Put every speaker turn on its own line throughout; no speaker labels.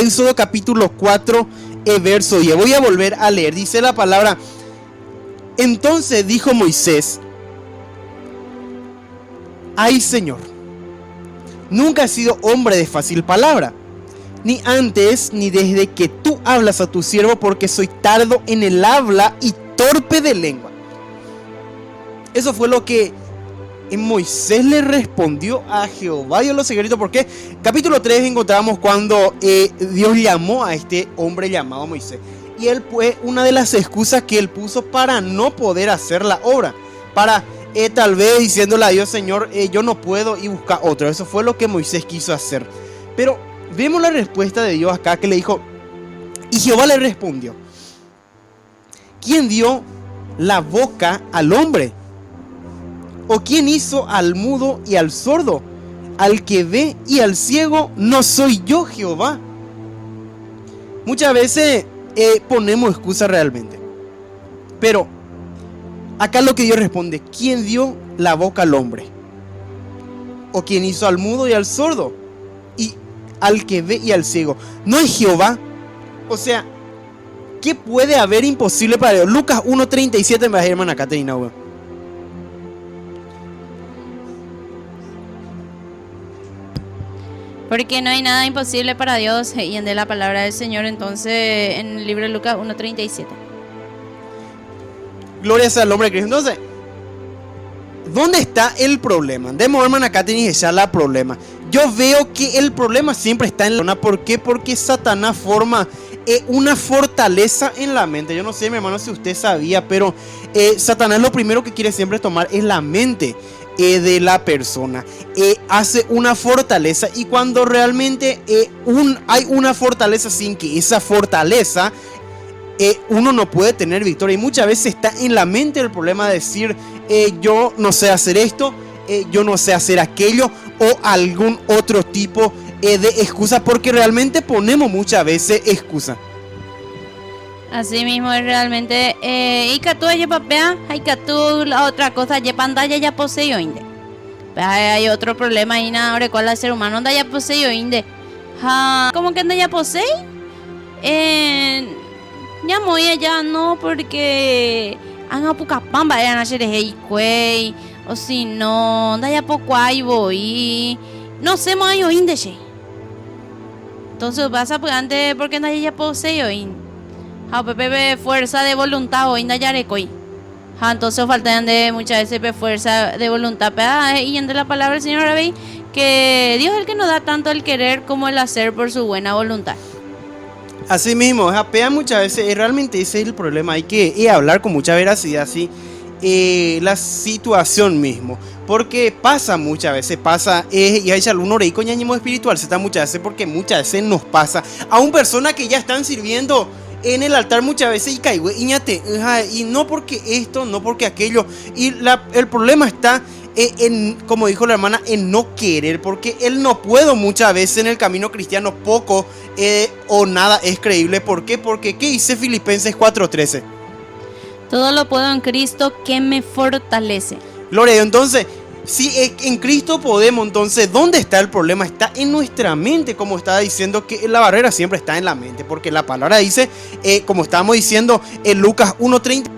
Éxodo capítulo 4, verso 10. Voy a volver a leer. Dice la palabra: entonces dijo Moisés: ay, Señor, nunca he sido hombre de fácil palabra, ni antes ni desde que tú hablas a tu siervo, porque soy tardo en el habla y torpe de lengua. Eso fue lo que Moisés le respondió a Jehová Dios los secretos. Porque capítulo 3 encontramos cuando Dios llamó a este hombre llamado Moisés, y él fue una de las excusas que él puso para no poder hacer la obra, para tal vez diciéndole a Dios: Señor, yo no puedo, y buscar otro. Eso fue lo que Moisés quiso hacer. Pero vemos la respuesta de Dios acá, que le dijo: y Jehová le respondió: ¿quién dio la boca al hombre? ¿O quién hizo al mudo y al sordo? Al que ve y al ciego, ¿no soy yo Jehová? Muchas veces ponemos excusas realmente, pero acá lo que Dios responde: ¿quién dio la boca al hombre? ¿O quién hizo al mudo y al sordo? Y al que ve y al ciego, ¿no es Jehová? O sea, ¿qué puede haber imposible para Dios? Lucas 1:37, me va a ir, hermana Caterina, güey.
Porque no hay nada imposible para Dios, y en la palabra del Señor, entonces, en el libro de Lucas 1:37.
Gloria sea al nombre de Cristo. Entonces, ¿dónde está el problema? Demos, hermana Katherine, ya la problema. Yo veo que el problema siempre está en la zona. ¿Por qué? Porque Satanás forma una fortaleza en la mente. Yo no sé, mi hermano, si usted sabía, pero Satanás lo primero que quiere siempre tomar es la mente de la persona. Hace una fortaleza, y cuando realmente hay una fortaleza, sin que esa fortaleza uno no puede tener victoria. Y muchas veces está en la mente el problema de decir: yo no sé hacer esto, yo no sé hacer aquello, o algún otro tipo de excusa, porque realmente ponemos muchas veces excusa.
Así mismo es realmente. Y que tú ya papea, hay que tú la otra cosa, ya pantalla ya posee inde. Hay otro problema ahí, nada, ahora cuál el ser humano anda ya posee inde. ¿Cómo que anda ya posee? Ya muy allá no, porque han apuca pamba eran ayer hey cuey, o si no, anda ya poco ahí voy. No sé más yo inde. Entonces pasa pues antes porque anda ya posee hoy. Pepe fuerza de voluntad hoy anda ya recoy. Entonces faltan de muchas veces fuerza de voluntad. Y en la palabra del Señor veis que Dios es el que nos da tanto el querer como el hacer por su buena voluntad.
Así mismo, japea muchas veces, realmente ese es el problema. Hay que hablar con mucha veracidad, así la situación mismo, porque pasa muchas veces, y hay algún oreico ñañimo espiritual, se está muchas veces, porque muchas veces nos pasa a un persona que ya están sirviendo en el altar muchas veces y caigo y no porque esto, no porque aquello, y el problema está como dijo la hermana, en no querer, porque él no puede muchas veces en el camino cristiano, poco o nada es creíble. ¿Por qué? Porque ¿qué dice Filipenses 4:13?
Todo lo puedo en Cristo que me fortalece.
Gloria a Dios. Entonces, si en Cristo podemos, entonces, ¿dónde está el problema? Está en nuestra mente, como estaba diciendo, que la barrera siempre está en la mente, porque la palabra dice, como estábamos diciendo en Lucas 1:30,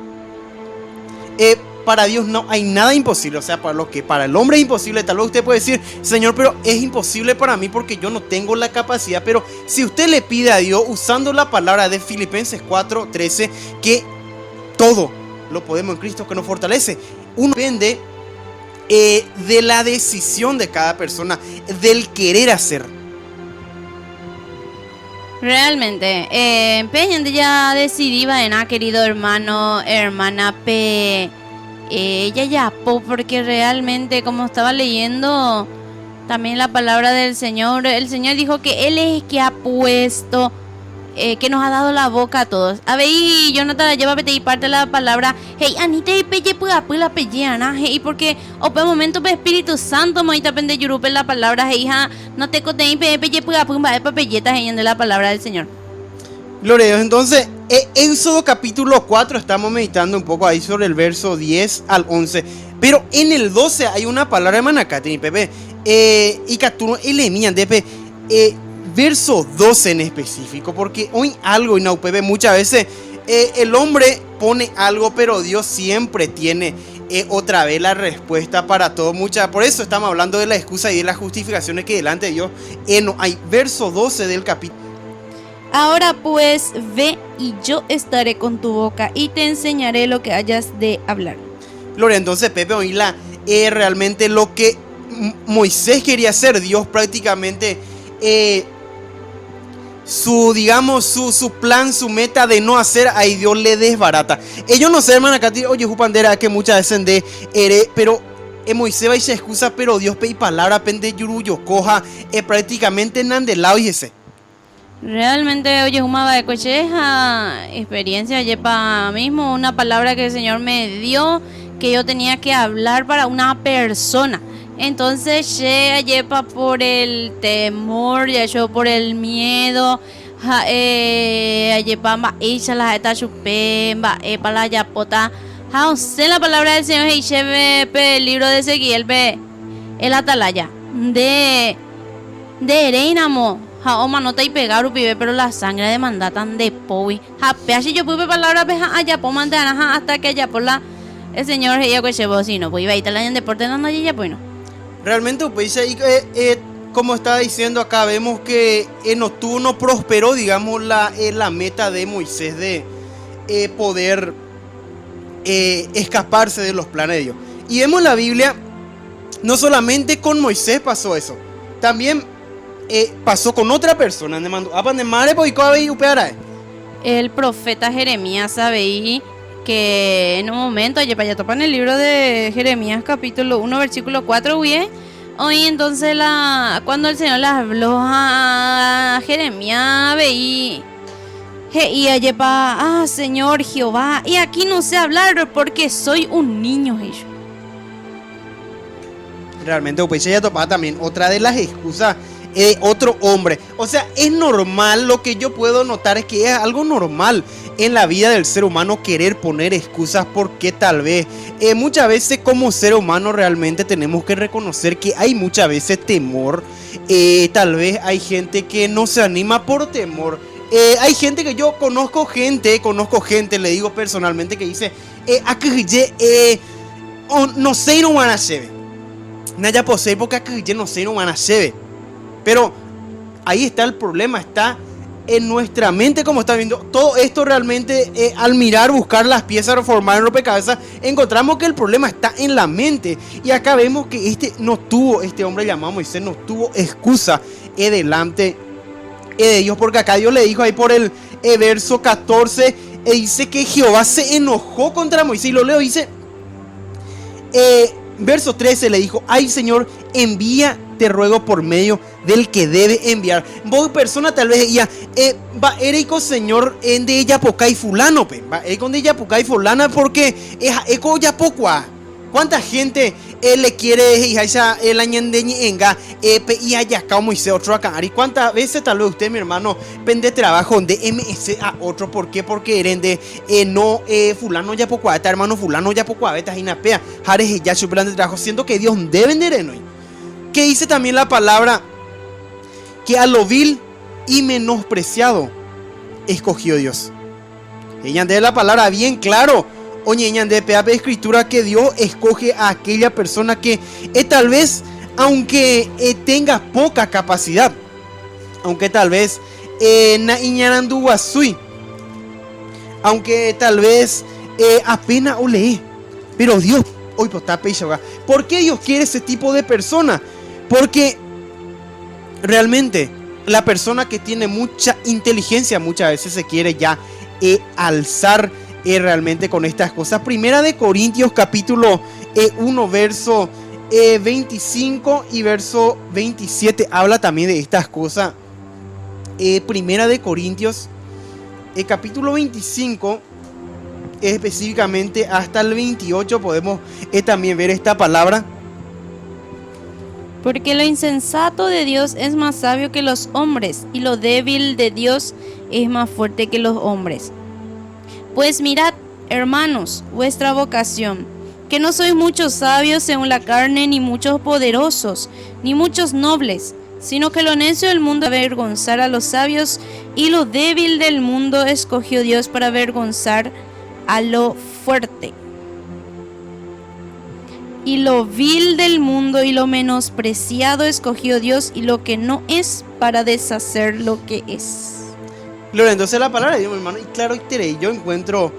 para Dios no hay nada imposible. O sea, para el hombre es imposible. Tal vez usted puede decir: Señor, pero es imposible para mí porque yo no tengo la capacidad. Pero si usted le pide a Dios, usando la palabra de Filipenses 4:13, que todo lo podemos en Cristo que nos fortalece, uno depende de la decisión de cada persona, del querer hacer.
Realmente, Peña ya decidí, querido hermano, hermana P. Ella ya, porque realmente, como estaba leyendo también la palabra del Señor, el Señor dijo que Él es el que ha puesto, que nos ha dado la boca a todos. A ver, y yo no te la llevo a pedir parte de la palabra. Hey, Anita, y pelle, pues la pelleana, hey, porque, o por momento, pues Espíritu Santo, moita pende yurupe la palabra, hey, hija, no te coteí, pelle, pues papelletas, hey, de la palabra del Señor.
Gloria a Dios. Entonces, Éxodo capítulo 4, estamos meditando un poco ahí sobre el verso 10 al 11. Pero en el 12 hay una palabra de Manacate, Pepe. Y Caturo Elemian, Pepe. verso 12 en específico, porque hoy algo en UPB muchas veces el hombre pone algo, pero Dios siempre tiene otra vez la respuesta para todo. Por eso estamos hablando de la excusa y de las justificaciones que delante de Dios no hay. Verso 12 del capítulo.
Ahora pues ve y yo estaré con tu boca y te enseñaré lo que hayas de hablar.
Gloria, entonces Pepe, hoy realmente lo que Moisés quería hacer, Dios prácticamente su plan, su meta de no hacer, ahí Dios le desbarata. Ellos no sé, hermana, acá oye, Jupandera, que muchas veces de pero Moisés va y se excusa, pero Dios pide palabra, pende yuruyo, coja, prácticamente nandelao y ese.
Realmente, oye, Jumaba de Cocheja, experiencia, yepa mismo, una palabra que el Señor me dio, que yo tenía que hablar para una persona. Entonces, yepa por el temor, ya yo por el miedo, yepa ma ella la eta chupemba, para la yapota. Sé la palabra del Señor y lleve el libro de Ezequiel, el atalaya de Ereinamo. Oma no te hay pegar pibe, pero la sangre de mandatan de Powi. Así yo pude palabra peja allá po mandana hasta que allá por la el Señor ella que llevó si no pues iba a ir en deporte en la ya pues no.
Realmente pues como estaba diciendo acá vemos que no prosperó, digamos, la meta de Moisés de poder escaparse de los planes de Dios. Y vemos la Biblia, no solamente con Moisés pasó eso, también pasó con otra persona.
El profeta Jeremías sabe que en un momento, ya topan el libro de Jeremías capítulo 1 versículo 4, hoy entonces cuando el Señor le habló a Jeremías, veí y allá Señor Jehová, y aquí no sé hablar porque soy un niño.
Realmente pues ella topaba también otra de las excusas otro hombre. O sea, es normal, lo que yo puedo notar es que es algo normal en la vida del ser humano querer poner excusas, porque tal vez muchas veces como ser humano realmente tenemos que reconocer que hay muchas veces temor. Tal vez hay gente que no se anima por temor. Hay gente que yo conozco gente, le digo personalmente, que dice no sé, no van a ser Naya posee porque no sé, no van a ser. Pero ahí está el problema, está en nuestra mente, como está viendo. Todo esto realmente, al mirar, buscar las piezas, reformar el rompecabezas, encontramos que el problema está en la mente. Y acá vemos que este hombre llamado Moisés no tuvo excusa delante de Dios, porque acá Dios le dijo ahí por el verso 14, dice que Jehová se enojó contra Moisés. Y lo leo, dice, verso 13 le dijo, ay Señor, envía, te ruego por medio del que debe enviar. Vos persona tal vez ella va erico Señor en de ella poca y fulano va con de ella poca y fulana, porque es eco ya poco. ¿Cuánta gente le quiere y esa el añendeñi enga y allá acá Moisés otro acá? ¿Y cuántas veces tal vez usted, mi hermano, pende trabajo de MS a otro? ¿Por qué? Porque eren de no fulano ya poco esta hermano fulano ya poco a esta inapea jares ya su plan de trabajo, siendo que Dios debe vender hoy. Que dice también la palabra que a lo vil y menospreciado escogió Dios. Ella de la palabra bien claro. Oye, ella de PAP escritura que Dios escoge a aquella persona que tal vez, aunque tenga poca capacidad, aunque tal vez aunque tal vez apenas o lee, pero Dios hoy ¿por qué Dios quiere ese tipo de persona? Porque realmente la persona que tiene mucha inteligencia muchas veces se quiere ya alzar realmente con estas cosas. Primera de Corintios capítulo 1 verso 25 y verso 27 habla también de estas cosas. Primera de Corintios capítulo 25 específicamente hasta el 28 podemos también ver esta palabra.
Porque lo insensato de Dios es más sabio que los hombres, y lo débil de Dios es más fuerte que los hombres. Pues mirad, hermanos, vuestra vocación, que no sois muchos sabios según la carne, ni muchos poderosos, ni muchos nobles, sino que lo necio del mundo avergonzar a los sabios, y lo débil del mundo escogió Dios para avergonzar a lo fuerte. Y lo vil del mundo y lo menospreciado escogió Dios, y lo que no es, para deshacer lo que es.
Gloria, entonces la palabra de Dios, mi hermano, y claro, yo encuentro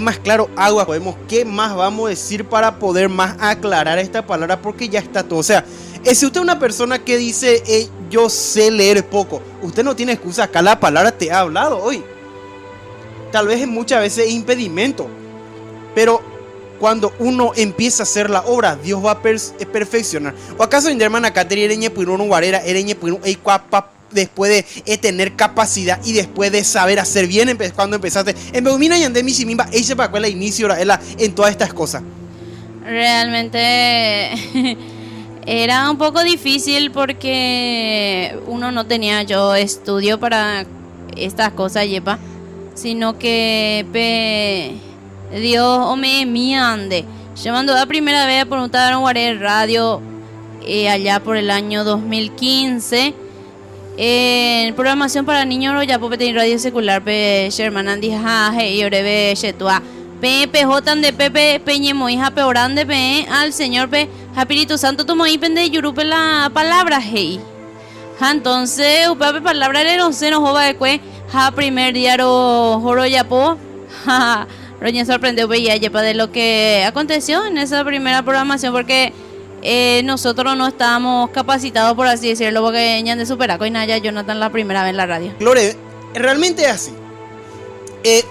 más claro agua. ¿Qué más vamos a decir para poder más aclarar esta palabra? Porque ya está todo. O sea, si usted es una persona que dice, yo sé leer poco, usted no tiene excusa. Acá la palabra te ha hablado hoy. Tal vez muchas veces es impedimento, pero cuando uno empieza a hacer la obra, Dios va a perfeccionar. ¿O acaso mi hermana Catherine ereñe puirón guarera ereñe puirón después de tener capacidad y después de saber hacer bien cuando empezaste en Beumina y Andemi Simimba ella para el inicio en todas estas cosas?
Realmente era un poco difícil porque uno no tenía yo estudio para estas cosas, yepa, sino que Dios o me ande llamando la primera vez a preguntar a un radio allá por el año 2015. En programación para niños ya popete en radio secular pe Sherman Andy Jaje y Orebe Shetua Pepe Jotan de Pepe Peñemo hija peorande pe al Señor pe Espíritu Santo tomo y pende yurupe la palabra hey. Entonces upape palabra le no se nos joba de cue ja primer diario joro yapo ja roña sorprendió pe ya yepa de lo que aconteció en esa primera programación, porque nosotros no estábamos capacitados, por así decirlo, porque ñan de Superaco y Naya Jonathan la primera vez en la radio.
Lore, realmente es así.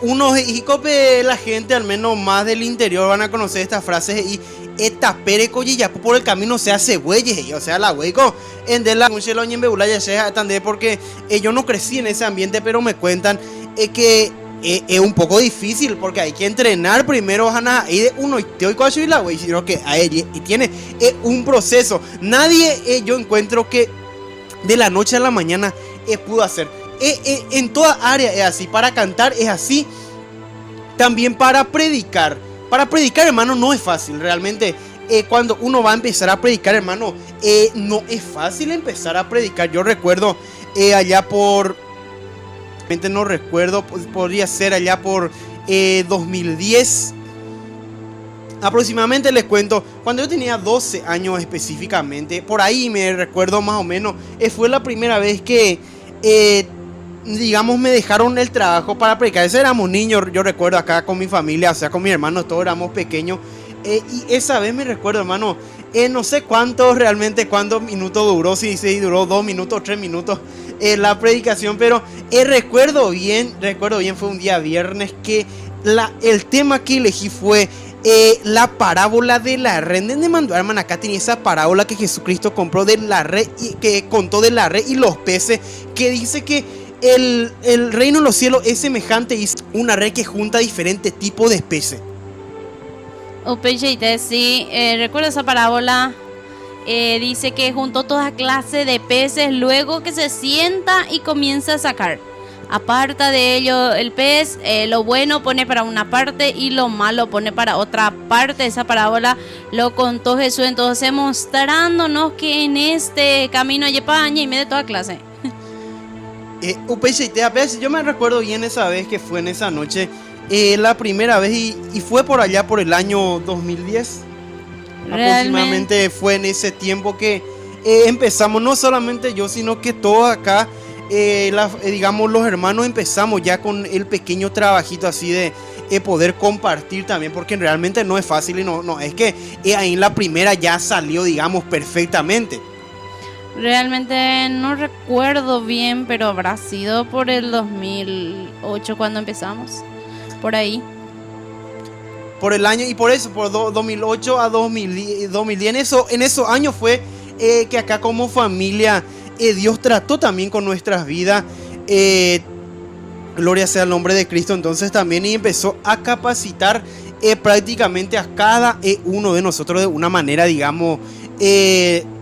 Unos jicope, la gente al menos más del interior van a conocer estas frases y esta pereco y ya por el camino se hace güeyes, o sea, la hueco en de la muchelo y en Beulaya sea también, porque yo no crecí en ese ambiente, pero me cuentan que es un poco difícil porque hay que entrenar primero a uno y te oigo y la güey, sino que a ella y tiene un proceso. Nadie yo encuentro que de la noche a la mañana pudo hacer. En toda área es así, para cantar es así, también para predicar. Para predicar, hermano, no es fácil realmente. Cuando uno va a empezar a predicar, hermano, no es fácil empezar a predicar. Yo recuerdo allá por... no recuerdo, podría ser allá por 2010 aproximadamente, les cuento, cuando yo tenía 12 años específicamente, por ahí me recuerdo más o menos, fue la primera vez que digamos me dejaron el trabajo para predicar. Ese éramos niños, yo recuerdo acá con mi familia, o sea con mi hermano, todos éramos pequeños, y esa vez me recuerdo, hermano, no sé cuántos minutos duró, si duró 2 minutos, 3 minutos la predicación, pero recuerdo bien, fue un día viernes que el tema que elegí fue la parábola de la red. De mandó hermana, acá tenía esa parábola que Jesucristo compró de la red y que contó de la red y los peces, que dice que el reino de los cielos es semejante a una red que junta diferentes tipos de peces.
Sí, recuerdo esa parábola. Dice que juntó toda clase de peces, luego que se sienta y comienza a sacar. Aparta de ello el pez, lo bueno pone para una parte y lo malo pone para otra parte. Esa parábola lo contó Jesús, entonces mostrándonos que en este camino hay paña y medio de toda clase.
Yo me recuerdo bien esa vez que fue en esa noche, la primera vez, y fue por allá por el año 2010. Aproximadamente fue en ese tiempo que empezamos, no solamente yo, sino que todos acá, digamos los hermanos, empezamos ya con el pequeño trabajito así de poder compartir también, porque realmente no es fácil y no es que ahí en la primera ya salió, digamos, perfectamente.
Realmente no recuerdo bien, pero habrá sido por el 2008 cuando empezamos, por ahí.
Por el año, y por eso, por 2008 a 2010, en esos años fue que acá como familia Dios trató también con nuestras vidas. Gloria sea el nombre de Cristo. Entonces también empezó a capacitar prácticamente a cada uno de nosotros de una manera, digamos,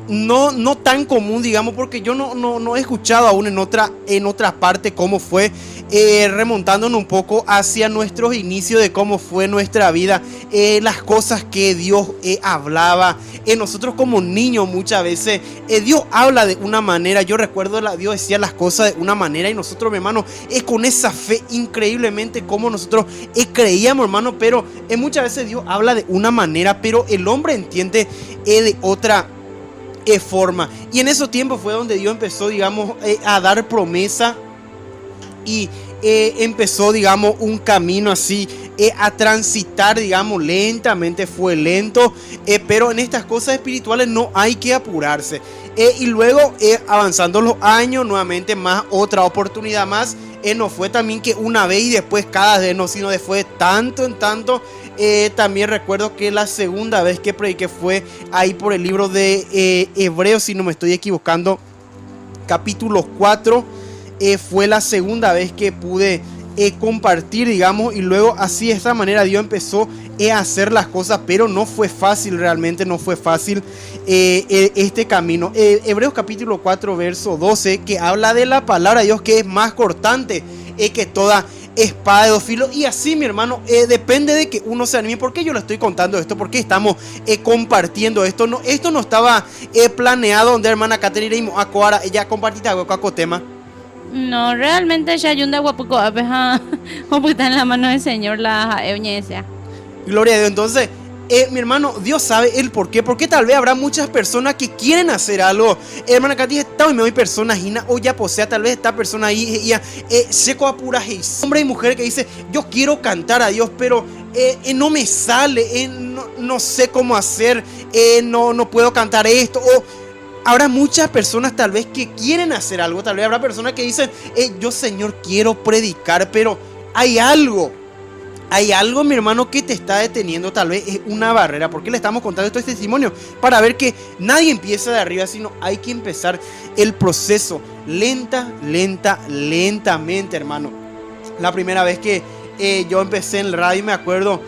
no tan común, digamos, porque yo no he escuchado aún en otra parte cómo fue, remontándonos un poco hacia nuestros inicios de cómo fue nuestra vida, las cosas que Dios hablaba. Nosotros como niños muchas veces, Dios habla de una manera, yo recuerdo Dios decía las cosas de una manera y nosotros, mi hermano, con esa fe increíblemente como nosotros creíamos, hermano, pero muchas veces Dios habla de una manera, pero el hombre entiende de otra forma. Y en esos tiempos fue donde Dios empezó, digamos, a dar promesa y empezó, digamos, un camino así a transitar, digamos, lentamente. Fue lento, pero en estas cosas espirituales no hay que apurarse. Y luego avanzando los años, nuevamente más otra oportunidad más. No fue también que una vez y después cada vez, no, sino después de tanto en tanto. También recuerdo que la segunda vez que prediqué fue ahí por el libro de Hebreos, si no me estoy equivocando, capítulo 4. Fue la segunda vez que pude compartir, digamos, y luego así de esta manera Dios empezó a hacer las cosas, pero no fue fácil, realmente no fue fácil este camino. Hebreos capítulo 4 verso 12, que habla de la palabra de Dios, que es más cortante que toda espada de dos filos. Y así, mi hermano, depende de que uno se anime. ¿Por qué yo le estoy contando esto? ¿Por qué estamos compartiendo esto? Esto no estaba planeado, donde hermana Caterina a Coara, ella compartiste algo con tema.
No, realmente ya ayunda guapuco apeja como está en la mano del Señor la euñesia.
Gloria a Dios. Entonces, mi hermano, Dios sabe el por qué. Porque tal vez habrá muchas personas que quieren hacer algo. Hermana Katy, está y me doy personas o ya posea, tal vez esta persona ahí ya seco apura, hombre y mujer que dice, yo quiero cantar a Dios, pero no me sale, no sé cómo hacer, no puedo cantar esto. O habrá muchas personas tal vez que quieren hacer algo. Tal vez habrá personas que dicen, yo, Señor, quiero predicar, pero hay algo, mi hermano, que te está deteniendo. Tal vez es una barrera. ¿Por qué le estamos contando estos testimonios? Para ver que nadie empieza de arriba, sino hay que empezar el proceso lentamente, hermano. La primera vez que yo empecé en el radio, me acuerdo,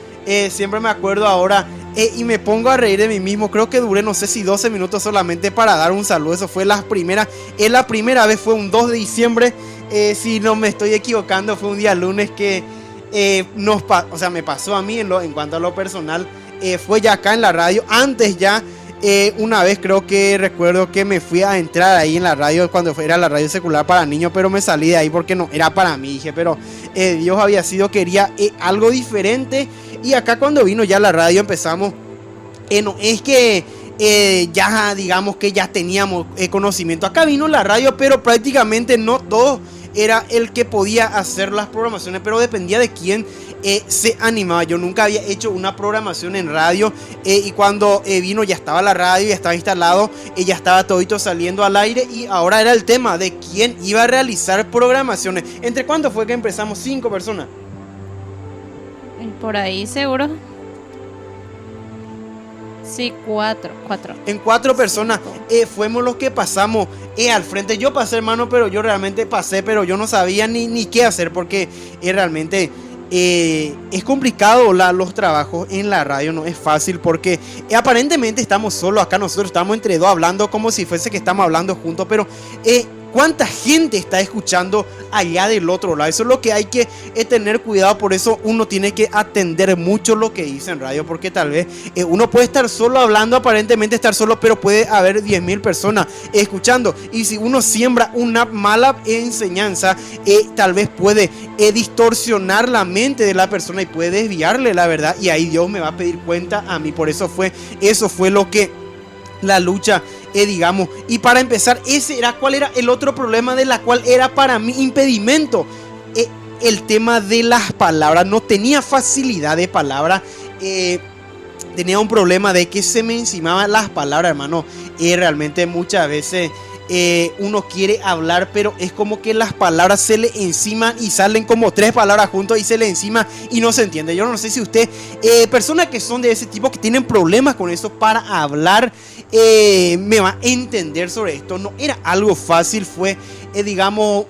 siempre me acuerdo ahora, y me pongo a reír de mí mismo. Creo que duré, no sé si 12 minutos solamente para dar un saludo. Eso fue la primera vez, fue un 2 de diciembre, si no me estoy equivocando, fue un día lunes que me pasó a mí en cuanto a lo personal. Fue ya acá en la radio. Antes ya, una vez creo que recuerdo que me fui a entrar ahí en la radio, cuando era la radio secular para niños, pero me salí de ahí porque no era para mí. Dije, pero Dios quería algo diferente. Y acá cuando vino ya la radio empezamos, no es que ya digamos que ya teníamos conocimiento. Acá vino la radio, pero prácticamente no todo era el que podía hacer las programaciones, pero dependía de quién se animaba. Yo nunca había hecho una programación en radio, y cuando vino ya estaba la radio, ya estaba instalado, ya estaba todito saliendo al aire, y ahora era el tema de quién iba a realizar programaciones. ¿Entre cuánto fue que empezamos? 5 personas.
Por ahí seguro. Sí, 4.
En 4 personas fuimos los que pasamos al frente. Yo pasé, hermano, pero yo realmente pasé, pero yo no sabía ni qué hacer, porque realmente es complicado los trabajos en la radio, no es fácil, porque aparentemente estamos solos acá, nosotros estamos entre dos hablando como si fuese que estamos hablando juntos, pero ¿cuánta gente está escuchando allá del otro lado? Eso es lo que hay que tener cuidado. Por eso uno tiene que atender mucho lo que dice en radio, porque tal vez uno puede estar solo hablando, aparentemente estar solo, pero puede haber 10.000 personas escuchando. Y si uno siembra una mala enseñanza, tal vez puede distorsionar la mente de la persona y puede desviarle la verdad. Y ahí Dios me va a pedir cuenta a mí. Por eso fue lo que la lucha, digamos. Y para empezar, ¿cuál era el otro problema de la cual era para mí impedimento? El tema de las palabras. No tenía facilidad de palabra. Tenía un problema de que se me encimaban las palabras, hermano. Realmente muchas veces uno quiere hablar, pero es como que las palabras se le enciman y salen como 3 palabras juntos y se le encima y no se entiende. Yo no sé si usted, personas que son de ese tipo, que tienen problemas con eso para hablar, me va a entender sobre esto. No era algo fácil, fue digamos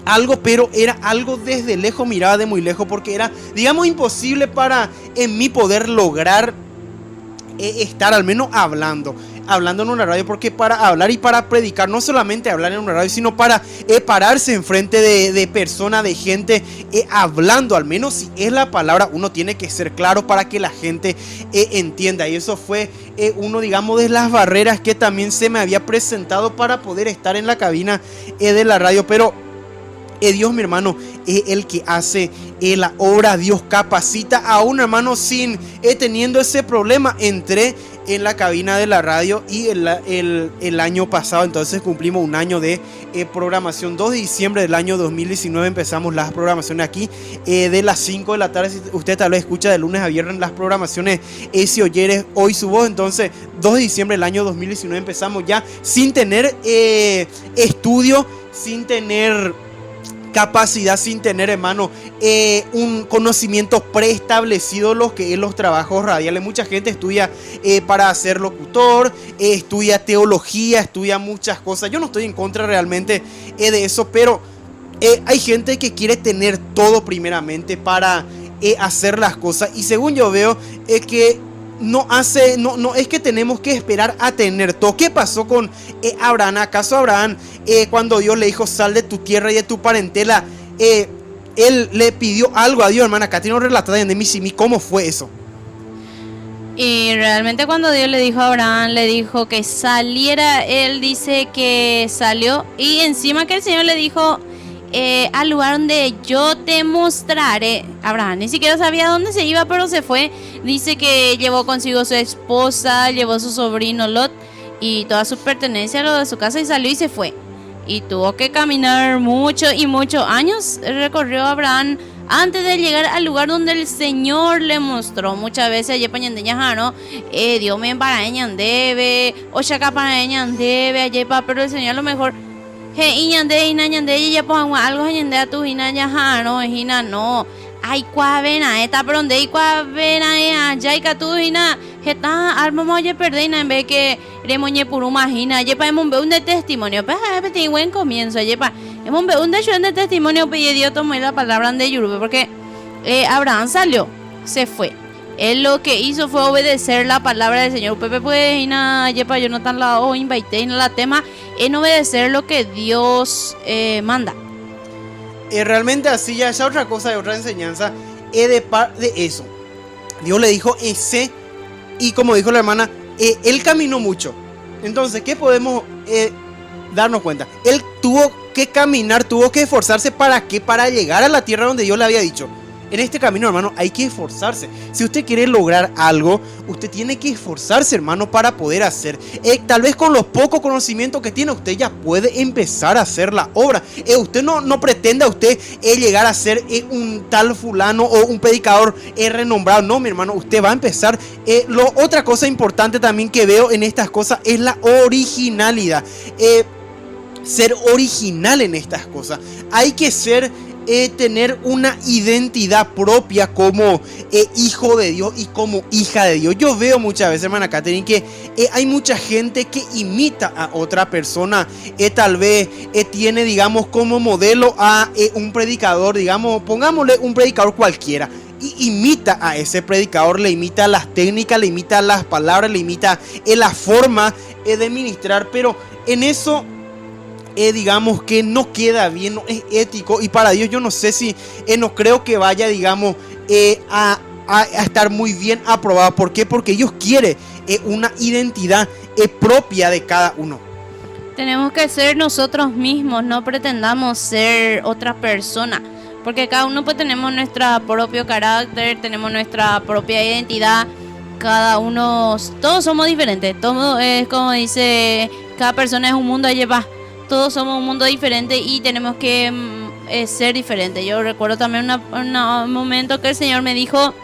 algo, pero era algo desde lejos, miraba de muy lejos, porque era, digamos, imposible para en mí poder lograr estar al menos hablando. hablando en una radio, porque para hablar y para predicar, no solamente hablar en una radio, sino para pararse enfrente de personas, de gente, hablando, al menos si es la palabra, uno tiene que ser claro para que la gente entienda. Y eso fue uno, digamos, de las barreras que también se me había presentado para poder estar en la cabina de la radio. Pero Dios, mi hermano, es el que hace la obra. Dios capacita a un hermano sin teniendo ese problema. Entré en la cabina de la radio y el año pasado, entonces cumplimos un año de programación. 2 de diciembre del año 2019 empezamos las programaciones aquí de las 5 de la tarde. Si usted tal vez escucha de lunes a viernes las programaciones, si oyeres hoy su voz, entonces 2 de diciembre del año 2019 empezamos ya sin tener estudio, sin tener capacidad, sin tener, hermano, un conocimiento preestablecido lo que es los trabajos radiales. Mucha gente estudia para ser locutor, estudia teología, estudia muchas cosas. Yo no estoy en contra realmente de eso, pero hay gente que quiere tener todo primeramente para hacer las cosas. Y según yo veo, que no es que tenemos que esperar a tener todo. ¿Qué pasó con Abraham? ¿Acaso Abraham, cuando Dios le dijo sal de tu tierra y de tu parentela, él le pidió algo a Dios, hermana? Acá tiene un relatado de mí, ¿cómo fue eso?
Y realmente cuando Dios le dijo a Abraham, le dijo que saliera, él dice que salió. Y encima que el Señor le dijo, al lugar donde yo te mostraré. Abraham ni siquiera sabía dónde se iba, pero se fue. Dice que llevó consigo su esposa, llevó su sobrino Lot y toda su pertenencia, lo de su casa, y salió y se fue. Y tuvo que caminar muchos años, recorrió Abraham antes de llegar al lugar donde el Señor le mostró. Muchas veces allí pañandeña, Dios me parañan debe, o chaca parañan debe, allí pero el Señor a lo mejor iñande y ya pues algo iñande a tu hina ya no ay cuavena esta pronde y cuavena ya y tu hina está alma moye perdena en vez que remoñe por una hina ya pa hemos un de testimonio pues tiene buen comienzo ya pa hemos un de testimonio pues Dios tomó la palabra de Yurube porque Abraham salió, se fue. Él lo que hizo fue obedecer la palabra del Señor. Pepe pues y nada, yepa yo no tan la o invité en la tema en obedecer lo que Dios manda.
Realmente así ya es otra cosa, de otra enseñanza de eso. Dios le dijo ese, y como dijo la hermana, él caminó mucho. Entonces, ¿qué podemos darnos cuenta? Él tuvo que caminar, tuvo que esforzarse. ¿Para qué? Para llegar a la tierra donde Dios le había dicho. En este camino, hermano, hay que esforzarse. Si usted quiere lograr algo, usted tiene que esforzarse, hermano, para poder hacer. Tal vez con los pocos conocimientos que tiene, usted ya puede empezar a hacer la obra. Usted no pretenda usted llegar a ser un tal fulano o un predicador renombrado. No, mi hermano, usted va a empezar. Otra cosa importante también que veo en estas cosas es la originalidad. Ser original en estas cosas. Hay que ser... tener una identidad propia como hijo de Dios y como hija de Dios. Yo veo muchas veces, hermana Catherine, que hay mucha gente que imita a otra persona. Tal vez tiene, digamos, como modelo a un predicador, digamos, pongámosle un predicador cualquiera. Y imita a ese predicador, le imita las técnicas, le imita las palabras, le imita la forma de ministrar. Pero en eso... digamos que no queda bien, no es ético, y para Dios yo no sé si, no creo que vaya, digamos, a estar muy bien aprobado. ¿Por qué? Porque Dios quiere una identidad propia de cada uno.
Tenemos que ser nosotros mismos, no pretendamos ser otra persona, porque cada uno pues tenemos nuestro propio carácter, tenemos nuestra propia identidad, cada uno, todos somos diferentes, todo es como dice, cada persona es un mundo, allí va. Todos somos un mundo diferente y tenemos que ser diferentes. Yo recuerdo también un momento que el Señor me dijo,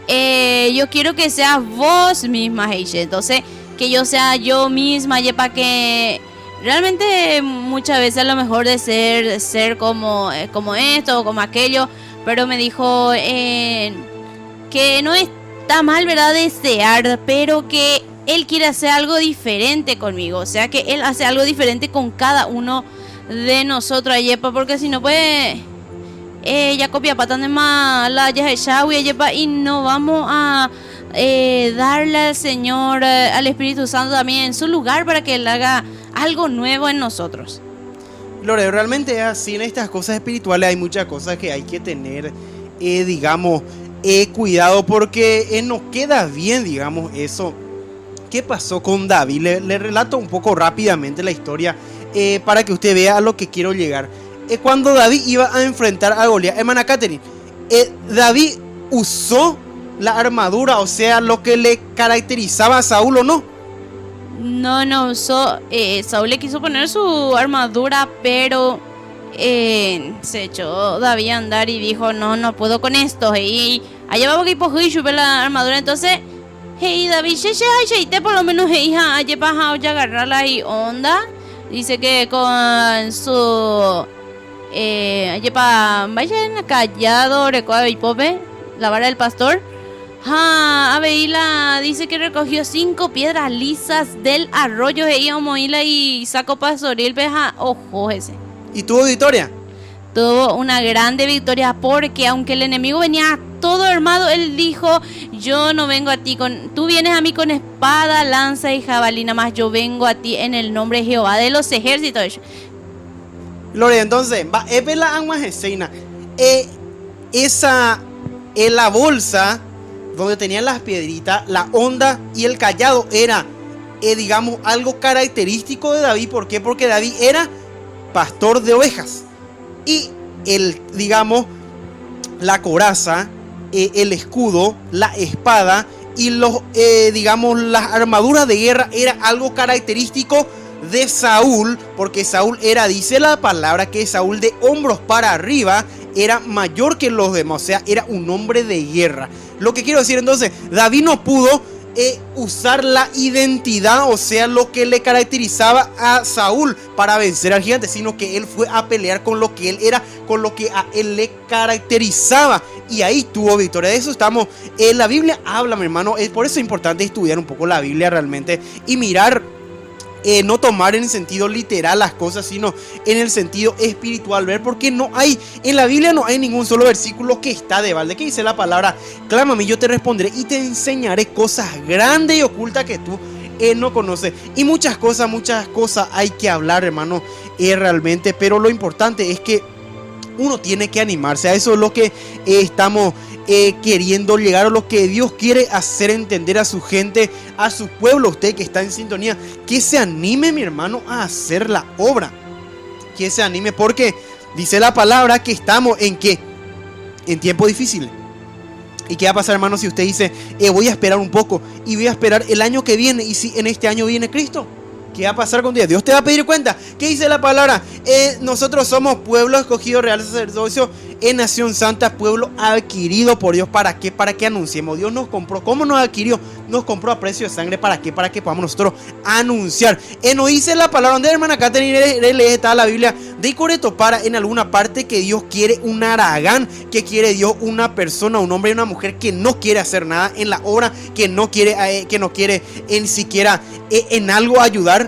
yo quiero que seas vos misma, Heiche. Entonces, que yo sea yo misma, y para que realmente muchas veces a lo mejor de ser como esto o como aquello, pero me dijo que no está mal, ¿verdad?, desear, pero que Él quiere hacer algo diferente conmigo. O sea que Él hace algo diferente con cada uno de nosotros, yepa, porque si no pues ya copia patán de más la ya y no vamos a darle al Señor, al Espíritu Santo también en su lugar para que Él haga algo nuevo en nosotros.
Lore, realmente es así. En estas cosas espirituales hay muchas cosas que hay que tener, digamos, cuidado, porque nos queda bien, digamos, eso. ¿Qué pasó con David? Le relato un poco rápidamente la historia para que usted vea a lo que quiero llegar. Cuando David iba a enfrentar a Goliat, hermana Catherine, David usó la armadura, o sea, lo que le caracterizaba a Saúl, ¿o no?
No usó. Saúl le quiso poner su armadura, pero se echó David a andar y dijo, no puedo con esto. Y allá va que y chupé la armadura, entonces... Hey David, te por lo menos hija, ya agarrarla y onda. Dice que con su vayan callado, recuerda y pope, la vara del pastor. Abeila dice que recogió 5 piedras lisas del arroyo de Moila y sacó pastoril, peja, ojo ese.
¿Y tuvo victoria?
Tuvo una grande victoria porque aunque el enemigo venía todo armado, él dijo, yo no vengo a ti con, tú vienes a mí con espada, lanza y jabalina, más yo vengo a ti en el nombre de Jehová de los ejércitos.
Lore, entonces, va, la agua escena. Esa, la bolsa donde tenían las piedritas, la onda y el callado era, digamos, algo característico de David. ¿Por qué? Porque David era pastor de ovejas. Y digamos, la coraza, el escudo, la espada y digamos, las armaduras de guerra era algo característico de Saúl, porque Saúl era, dice la palabra, que Saúl de hombros para arriba era mayor que los demás, o sea, era un hombre de guerra. Lo que quiero decir entonces, David no pudo usar la identidad, o sea, lo que le caracterizaba a Saúl para vencer al gigante, sino que él fue a pelear con lo que él era, con lo que a él le caracterizaba, y ahí tuvo victoria. De eso estamos, la Biblia habla, mi hermano, por eso es importante estudiar un poco la Biblia realmente y mirar, no tomar en el sentido literal las cosas, sino en el sentido espiritual, ver, porque no hay, en la Biblia no hay ningún solo versículo que está de balde, que dice la palabra, clámame, yo te responderé y te enseñaré cosas grandes y ocultas que tú no conoces. Y muchas cosas hay que hablar, hermano, realmente, pero lo importante es que uno tiene que animarse. A eso es lo que estamos queriendo llegar, o lo que Dios quiere hacer entender a su gente, a su pueblo, usted que está en sintonía, que se anime, mi hermano, a hacer la obra, que se anime, porque dice la palabra que estamos en ¿qué? En tiempos difíciles. ¿Y qué va a pasar, hermano, si usted dice, voy a esperar un poco y voy a esperar el año que viene, y si en este año viene Cristo? ¿Qué va a pasar con Dios? Dios te va a pedir cuenta. ¿Qué dice la palabra? Nosotros somos pueblo escogido, real sacerdocio, nación santa, pueblo adquirido por Dios. ¿Para qué? Para que anunciemos. Dios nos compró. ¿Cómo nos adquirió? Nos compró a precio de sangre. ¿Para qué? Para que podamos nosotros anunciar. No dice la palabra, donde hermana Catherine lee está la Biblia de Coreto para en alguna parte que Dios quiere un aragán, que quiere Dios una persona, un hombre y una mujer que no quiere hacer nada en la obra, que no quiere ni siquiera en algo ayudar.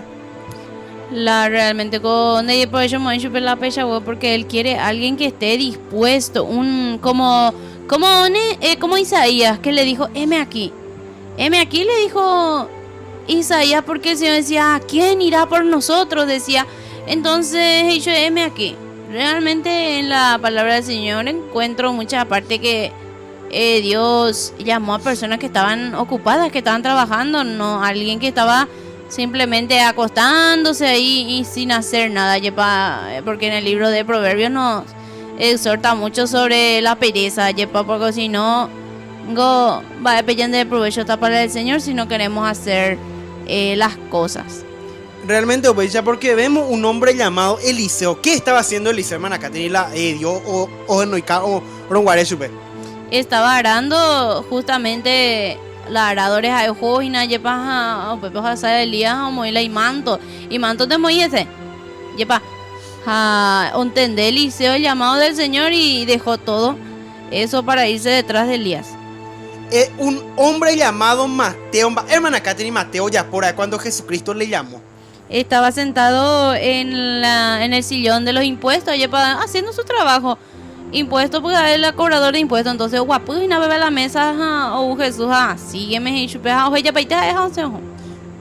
Realmente con ella por eso me chupe la pecha, porque él quiere alguien que esté dispuesto, como Isaías, que le dijo, heme aquí le dijo Isaías, porque el Señor decía, ¿quién irá por nosotros? Decía, entonces yo, heme aquí. Realmente en la palabra del Señor encuentro mucha parte que Dios llamó a personas que estaban ocupadas, que estaban trabajando, no alguien que estaba simplemente acostándose ahí y sin hacer nada, porque en el libro de Proverbios nos exhorta mucho sobre la pereza, porque si no va a depender del provecho para el Señor si no queremos hacer las cosas.
Realmente, porque vemos un hombre llamado Eliseo. ¿Qué estaba haciendo Eliseo, hermana Caterina?
Estaba arando justamente la aradores a ojos y nadie pasa o pepe pasa de Elías o moila y manto de Moisés yepa entendé Eliseo el llamado del Señor y dejó todo eso para irse detrás de Elías.
Un hombre llamado Mateo, hermana Catherine, Mateo ya por ahí cuando Jesucristo le llamó.
Estaba sentado en el sillón de los impuestos, yepa, haciendo su trabajo. impuesto, porque él es cobrador de impuestos. Entonces, guapo, y no bebe a la mesa, o Jesús, sígueme, y chupe, o ella paita,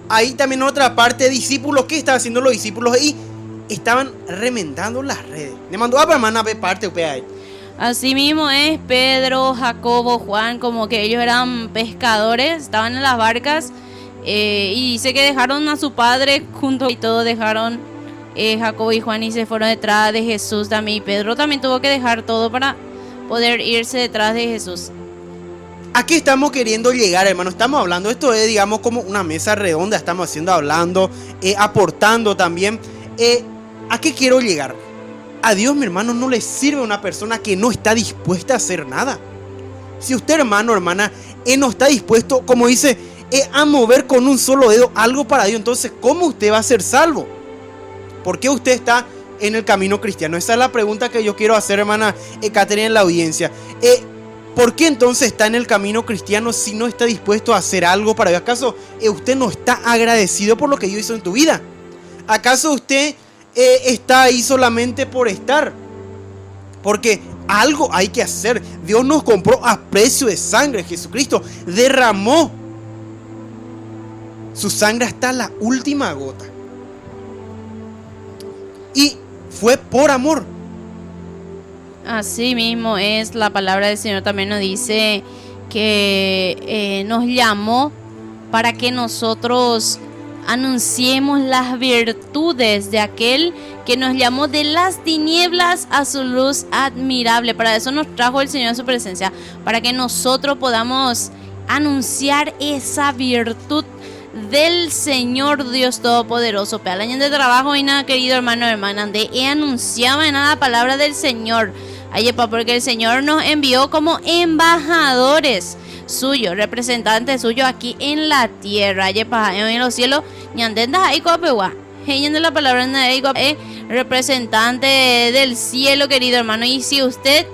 Ahí también otra parte, discípulos, ¿qué estaban haciendo los discípulos ahí? Estaban remendando las redes. Le mandó a hermana ver parte, ahí.
Así mismo es Pedro, Jacobo, Juan, como que ellos eran pescadores, estaban en las barcas, y dice que dejaron a su padre junto y todos dejaron Jacobo y Juan y se fueron detrás de Jesús también. Y Pedro también tuvo que dejar todo para poder irse detrás de Jesús.
¿A qué estamos queriendo llegar, hermano? Estamos hablando, esto es, digamos, como una mesa redonda, estamos haciendo, hablando, aportando también. ¿A qué quiero llegar? A Dios, mi hermano, no le sirve una persona que no está dispuesta a hacer nada. Si usted, hermano, hermana, no está dispuesto, como dice, a mover con un solo dedo algo para Dios, entonces, ¿cómo usted va a ser salvo? ¿Por qué usted está en el camino cristiano? Esa es la pregunta que yo quiero hacer, hermana Catherine, en la audiencia. ¿Por qué entonces está en el camino cristiano si no está dispuesto a hacer algo para Dios? ¿Acaso usted no está agradecido por lo que Dios hizo en tu vida? ¿Acaso usted está ahí solamente por estar? Porque algo hay que hacer. Dios nos compró a precio de sangre. Jesucristo derramó su sangre hasta la última gota. Y fue por amor.
Así mismo es, la palabra del Señor también nos dice que nos llamó para que nosotros anunciemos las virtudes de aquel que nos llamó de las tinieblas a su luz admirable. Para eso nos trajo el Señor en su presencia, para que nosotros podamos anunciar esa virtud del Señor Dios Todopoderoso. Para el año de trabajo y nada, querido hermano, hermana, de anunciaba en la palabra del Señor. Ayepa, porque el Señor nos envió como embajadores suyos, representantes suyos aquí en la tierra. Ayepa, en los cielos, ñandenda ahí copewa. De la palabra representante del cielo, querido hermano. Y si usted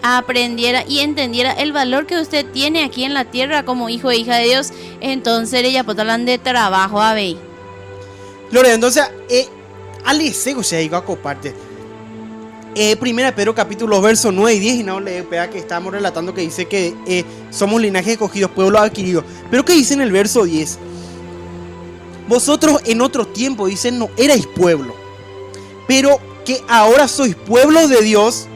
aprendiera y entendiera el valor que usted tiene aquí en la tierra como hijo e hija de Dios, entonces ella podrán de trabajo a ver.
Gloria, entonces, alesego se digo a comparte. Primera Pedro capítulo verso 9 y 10, y no le pega que estamos relatando que dice que somos linajes escogidos, pueblo adquirido. Pero que dice en el verso 10, vosotros en otro tiempo, dicen, no erais pueblo, pero que ahora sois pueblo de Dios,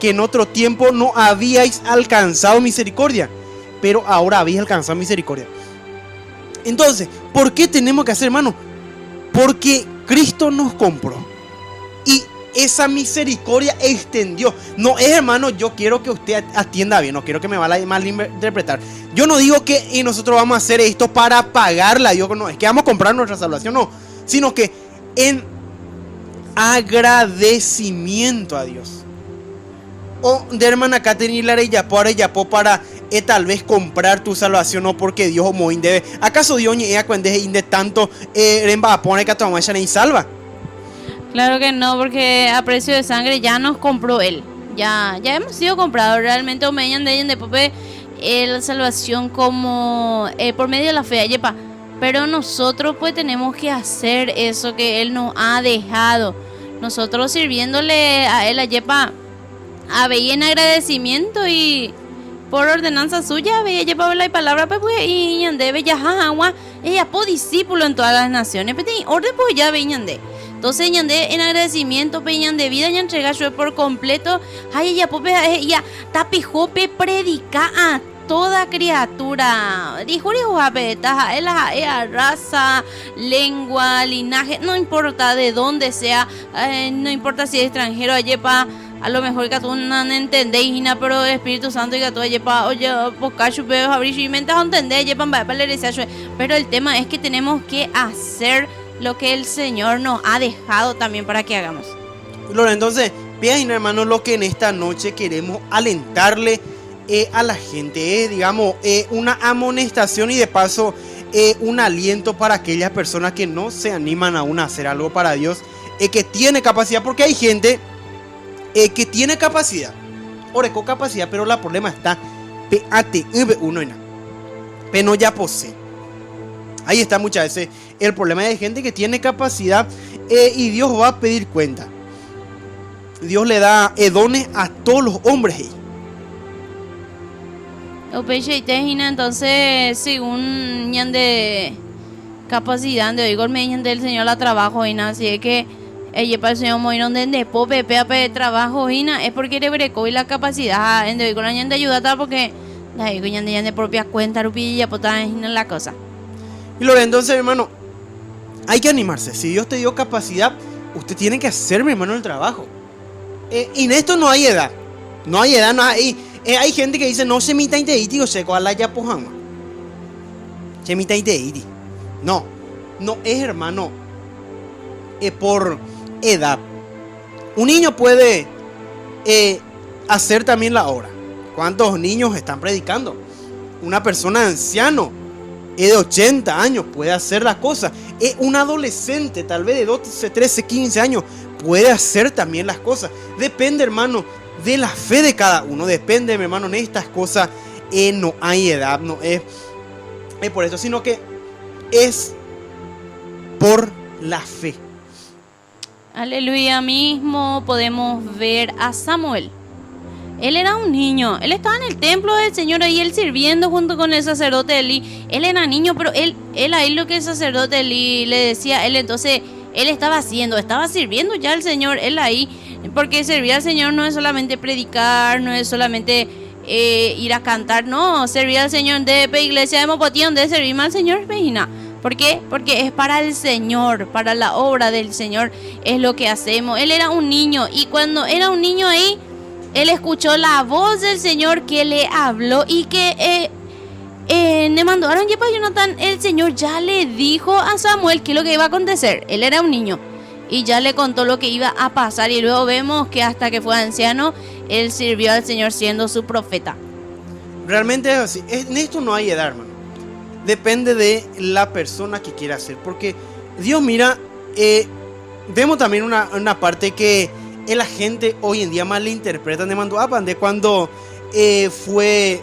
que en otro tiempo no habíais alcanzado misericordia, pero ahora habéis alcanzado misericordia. Entonces, ¿por qué tenemos que hacer, hermano? Porque Cristo nos compró y esa misericordia extendió. No es, hermano, yo quiero que usted atienda bien, no quiero que me vaya a malinterpretar. Yo no digo que nosotros vamos a hacer esto para pagarle a Dios, no, es que vamos a comprar nuestra salvación, no, sino que en agradecimiento a Dios. O de hermana Catherine Lareyapó para tal vez comprar tu salvación, no porque Dios o Moín debe. ¿Acaso Dios ni ella cuando de tanto remba pone que toma y salva?
Claro que no, porque a precio de sangre ya nos compró Él. Ya hemos sido comprados. Realmente o me de Pope la salvación como por medio de la fe. Yepa. Pero nosotros pues tenemos que hacer eso que Él nos ha dejado. Nosotros sirviéndole a Él, a Yepa, a ver en agradecimiento y por ordenanza suya, veía llevar la palabra, pues y debe ya agua, ella po discípulo en todas las naciones, pero orden pues ya veían de. Entonces ñande en agradecimiento peñan de vida ya entrega yo por completo. Ay ella pope ella tapijope predica a toda criatura. Dijo la raza, lengua, linaje, no importa de dónde sea, no importa si es extranjero, ayepa. A lo mejor que tú no entendéis, pero el Espíritu Santo y que tú ayepa, oye, pocacho, pero abrir y mente a entender, ayepa, pero el tema es que tenemos que hacer lo que el Señor nos ha dejado también para que hagamos.
Gloria, entonces, vean, hermanos, lo que en esta noche queremos alentarle a la gente, digamos, una amonestación y de paso un aliento para aquellas personas que no se animan aún a hacer algo para Dios, que tiene capacidad, porque hay gente que tiene capacidad, oreco capacidad, pero el problema está uno en pero no ya posee. Ahí está muchas veces el problema de gente que tiene capacidad y Dios va a pedir cuenta. Dios le da dones a todos los hombres.
Entonces, según de capacidad de oír mediante el Señor la trabajo, así es que ella para el Señor muy donde pope pepe trabajo es porque le brecó y la capacidad en de oír con la de ayudar porque la digo de propia cuenta rupilla potar en la cosa.
Y lo entonces, hermano, hay que animarse. Si Dios te dio capacidad, usted tiene que hacer, mi hermano, el trabajo. Y en esto no hay edad. No hay edad, no hay. Hay gente que dice, no se mita inteiti o se coala ya pojama. Se mita inteiti. No, no es, hermano, por edad. Un niño puede hacer también la obra. ¿Cuántos niños están predicando? Una persona anciano de 80 años puede hacer las cosas. Un adolescente, tal vez de 12, 13, 15 años, puede hacer también las cosas. Depende, hermano, de la fe de cada uno. Depende, mi hermano, en estas cosas no hay edad, no es por eso, sino que es por la fe.
Aleluya. Mismo podemos ver a Samuel. Él era un niño, él estaba en el templo del Señor ahí, él sirviendo junto con el sacerdote Elí. Él era niño, pero él ahí lo que el sacerdote Elí le decía, entonces él estaba sirviendo ya al Señor, él ahí, porque servir al Señor no es solamente predicar, no es solamente ir a cantar, no, servir al Señor de iglesia de Mopotión, de servir al Señor, vecina. ¿Por qué? Porque es para el Señor, para la obra del Señor, es lo que hacemos. Él era un niño y cuando era un niño ahí, él escuchó la voz del Señor que le habló y que le mandaron ya para Jonathan. El Señor ya le dijo a Samuel qué es lo que iba a acontecer. Él era un niño y ya le contó lo que iba a pasar. Y luego vemos que hasta que fue anciano, él sirvió al Señor siendo su profeta.
Realmente es así. En esto no hay edad, hermano. Depende de la persona que quiera hacer. Porque Dios mira, vemos también una parte que la gente hoy en día malinterpreta de cuando fue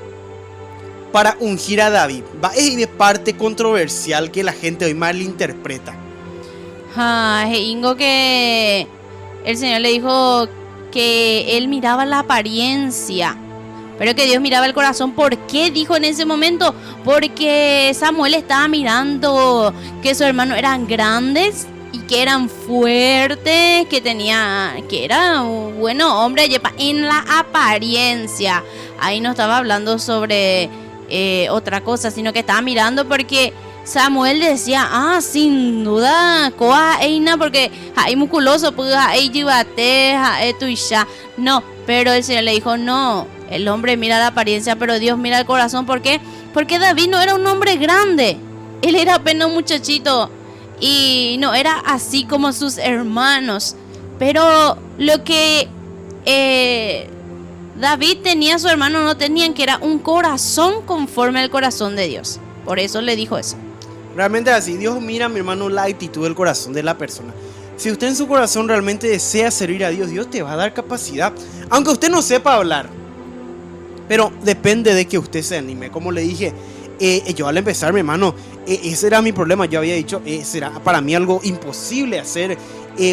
para ungir a David. Es de parte controversial que la gente hoy malinterpreta.
Ingo que el Señor le dijo que él miraba la apariencia, pero que Dios miraba el corazón. ¿Por qué dijo en ese momento? Porque Samuel estaba mirando que sus hermanos eran grandes y que eran fuertes, que era un buen hombre en la apariencia. Ahí no estaba hablando sobre otra cosa, sino que estaba mirando porque Samuel decía, sin duda, coa eina, porque hay musculoso, pues hay llevate, tuisha. No, pero el Señor le dijo, no, el hombre mira la apariencia, pero Dios mira el corazón. ¿Por qué? Porque David no era un hombre grande, él era apenas un muchachito y no era así como sus hermanos. Pero lo que David tenía, su hermano no tenían, que era un corazón conforme al corazón de Dios. Por eso le dijo eso.
Realmente así, Dios mira, mi hermano, la actitud del corazón de la persona. Si usted en su corazón realmente desea servir a Dios, Dios te va a dar capacidad, aunque usted no sepa hablar. Pero depende de que usted se anime. Como le dije, yo al empezar, mi hermano, ese era mi problema. Yo había dicho, será para mí algo imposible hacer,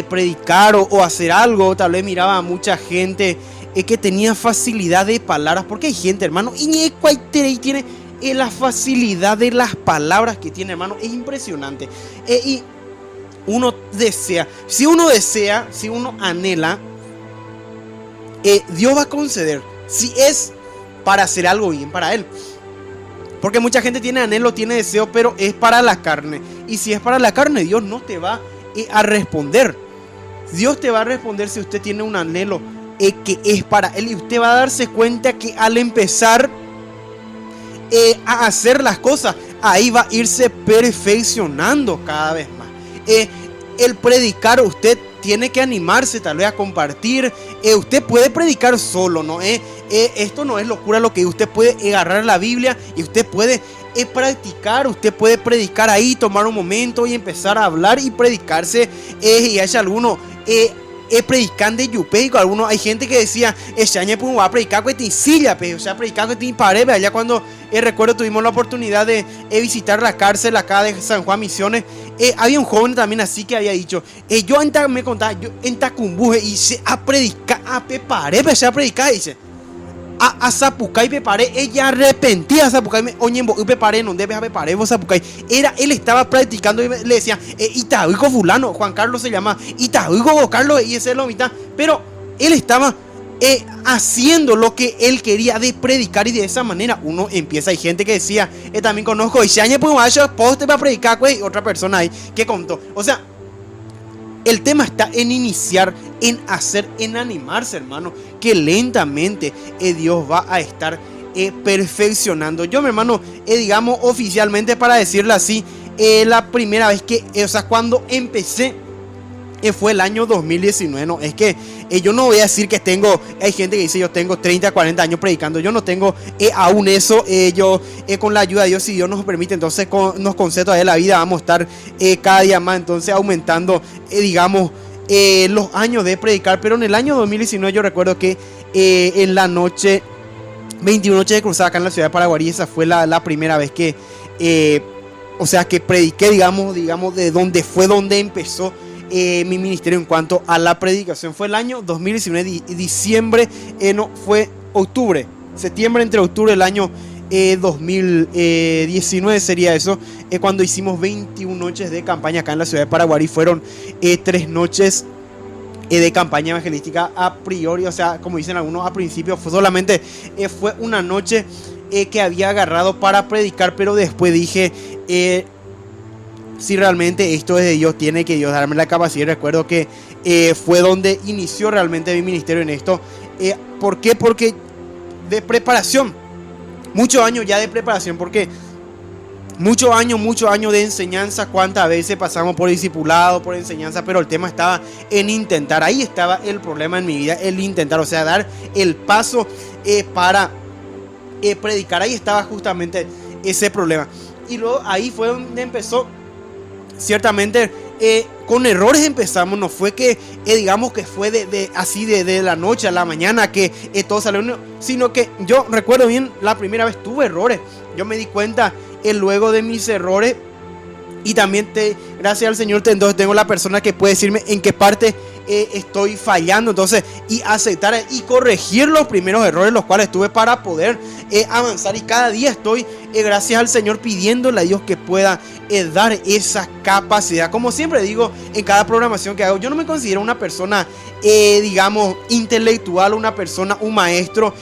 predicar o hacer algo. Tal vez miraba a mucha gente que tenía facilidad de palabras, porque hay gente, hermano, y tiene la facilidad de las palabras que tiene, hermano, es impresionante. Y uno desea, si uno anhela, Dios va a conceder, si es para hacer algo bien para Él. Porque mucha gente tiene anhelo, tiene deseo, pero es para la carne. Y si es para la carne, Dios no te va a responder. Dios te va a responder si usted tiene un anhelo que es para Él. Y usted va a darse cuenta que al empezar a hacer las cosas, ahí va a irse perfeccionando cada vez más. El predicar, usted tiene que animarse tal vez a compartir. Usted puede predicar solo, ¿no? Esto no es locura lo que usted puede agarrar la Biblia y usted puede practicar. Usted puede predicar ahí, tomar un momento y empezar a hablar y predicarse. Y hay algunos predicando de yupeico. Algunos, hay gente que decía, este año pues va a predicar con silla, o sea, predicar con pared. Allá cuando recuerdo tuvimos la oportunidad de visitar la cárcel acá de San Juan Misiones, había un joven también así que había dicho, yo me contaba, yo en Tacumbuje hice a predicar, empecé a predicar, dice. A Zapucay preparé, ella arrepentía a Zapucay, oye, preparé, no debes preparé vos Zapucay. Él estaba practicando y le decía, Itaúico fulano, Juan Carlos se llama, Itaúico Carlos, y ese es lo mitad. Pero él estaba haciendo lo que él quería de predicar, y de esa manera uno empieza. Hay gente que decía, también conozco, y si años pues vaya poste para predicar, pues, otra persona ahí que contó. O sea, el tema está en iniciar, en hacer, en animarse, hermano, que lentamente Dios va a estar perfeccionando. Yo, mi hermano, digamos oficialmente, para decirlo así, la primera vez que, o sea, cuando empecé, fue el año 2019. No, es que yo no voy a decir que tengo, hay gente que dice yo tengo 30, 40 años predicando. Yo no tengo aún eso. Yo con la ayuda de Dios, si Dios nos permite, entonces nos concede todavía la vida, vamos a estar cada día más, entonces aumentando, digamos, los años de predicar. Pero en el año 2019 yo recuerdo que en la noche, 21 noches de cruzada acá en la ciudad de Paraguarí, esa fue la primera vez que, o sea, que prediqué, digamos, de donde empezó mi ministerio en cuanto a la predicación. Fue el año 2019, diciembre, no, fue octubre, septiembre, entre octubre del año 2019 sería eso, cuando hicimos 21 noches de campaña acá en la ciudad de Paraguarí. Fueron 3 noches de campaña evangelística a priori, o sea, como dicen algunos, a principio solamente fue una noche que había agarrado para predicar, pero después dije, si realmente esto es de Dios, tiene que Dios darme la capacidad. Y recuerdo que fue donde inició realmente mi ministerio en esto. ¿Por qué? Porque de preparación, muchos años ya de preparación, porque muchos años de enseñanza. Cuántas veces pasamos por discipulado, por enseñanza, pero el tema estaba en intentar. Ahí estaba el problema en mi vida, el intentar, o sea, dar el paso para predicar. Ahí estaba justamente ese problema. Y luego ahí fue donde empezó. Ciertamente con errores empezamos, no fue que digamos que fue así de la noche a la mañana que todo salió, sino que yo recuerdo bien, la primera vez tuve errores. Yo me di cuenta luego de mis errores, y también gracias al Señor, entonces tengo la persona que puede decirme en qué parte estoy fallando, entonces, y aceptar y corregir los primeros errores los cuales tuve para poder avanzar. Y cada día estoy, gracias al Señor, pidiéndole a Dios que pueda dar esa capacidad. Como siempre digo en cada programación que hago, yo no me considero una persona digamos intelectual, una persona, un maestro,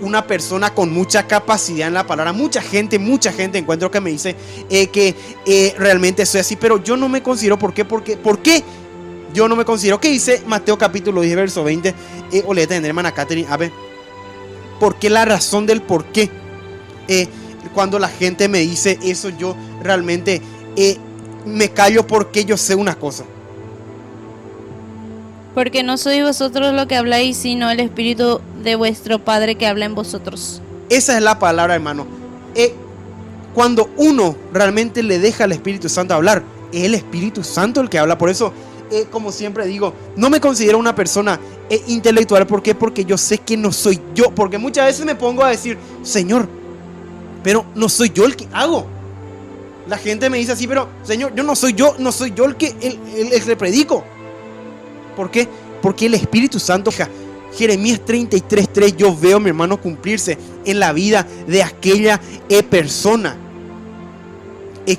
una persona con mucha capacidad en la palabra. Mucha gente encuentro que me dice que realmente soy así, pero yo no me considero. ¿Por qué? Yo no me considero. ¿Qué dice Mateo capítulo 10 verso 20? O le tendré, hermana Catherine, a ver, ¿por qué? La razón del por qué. Cuando la gente me dice eso, yo realmente me callo, porque yo sé una cosa.
Porque no sois vosotros lo que habláis, sino el Espíritu de vuestro Padre que habla en vosotros.
Esa es la palabra, hermano. Cuando uno realmente le deja al Espíritu Santo hablar, es el Espíritu Santo el que habla. Por eso, como siempre digo, no me considero una persona intelectual. ¿Por qué? Porque yo sé que no soy yo. Porque muchas veces me pongo a decir, Señor, pero no soy yo el que hago. La gente me dice así, pero Señor, no soy yo el que predico. ¿Por qué? Porque el Espíritu Santo, Jeremías 33:3, yo veo, mi hermano, cumplirse en la vida de aquella persona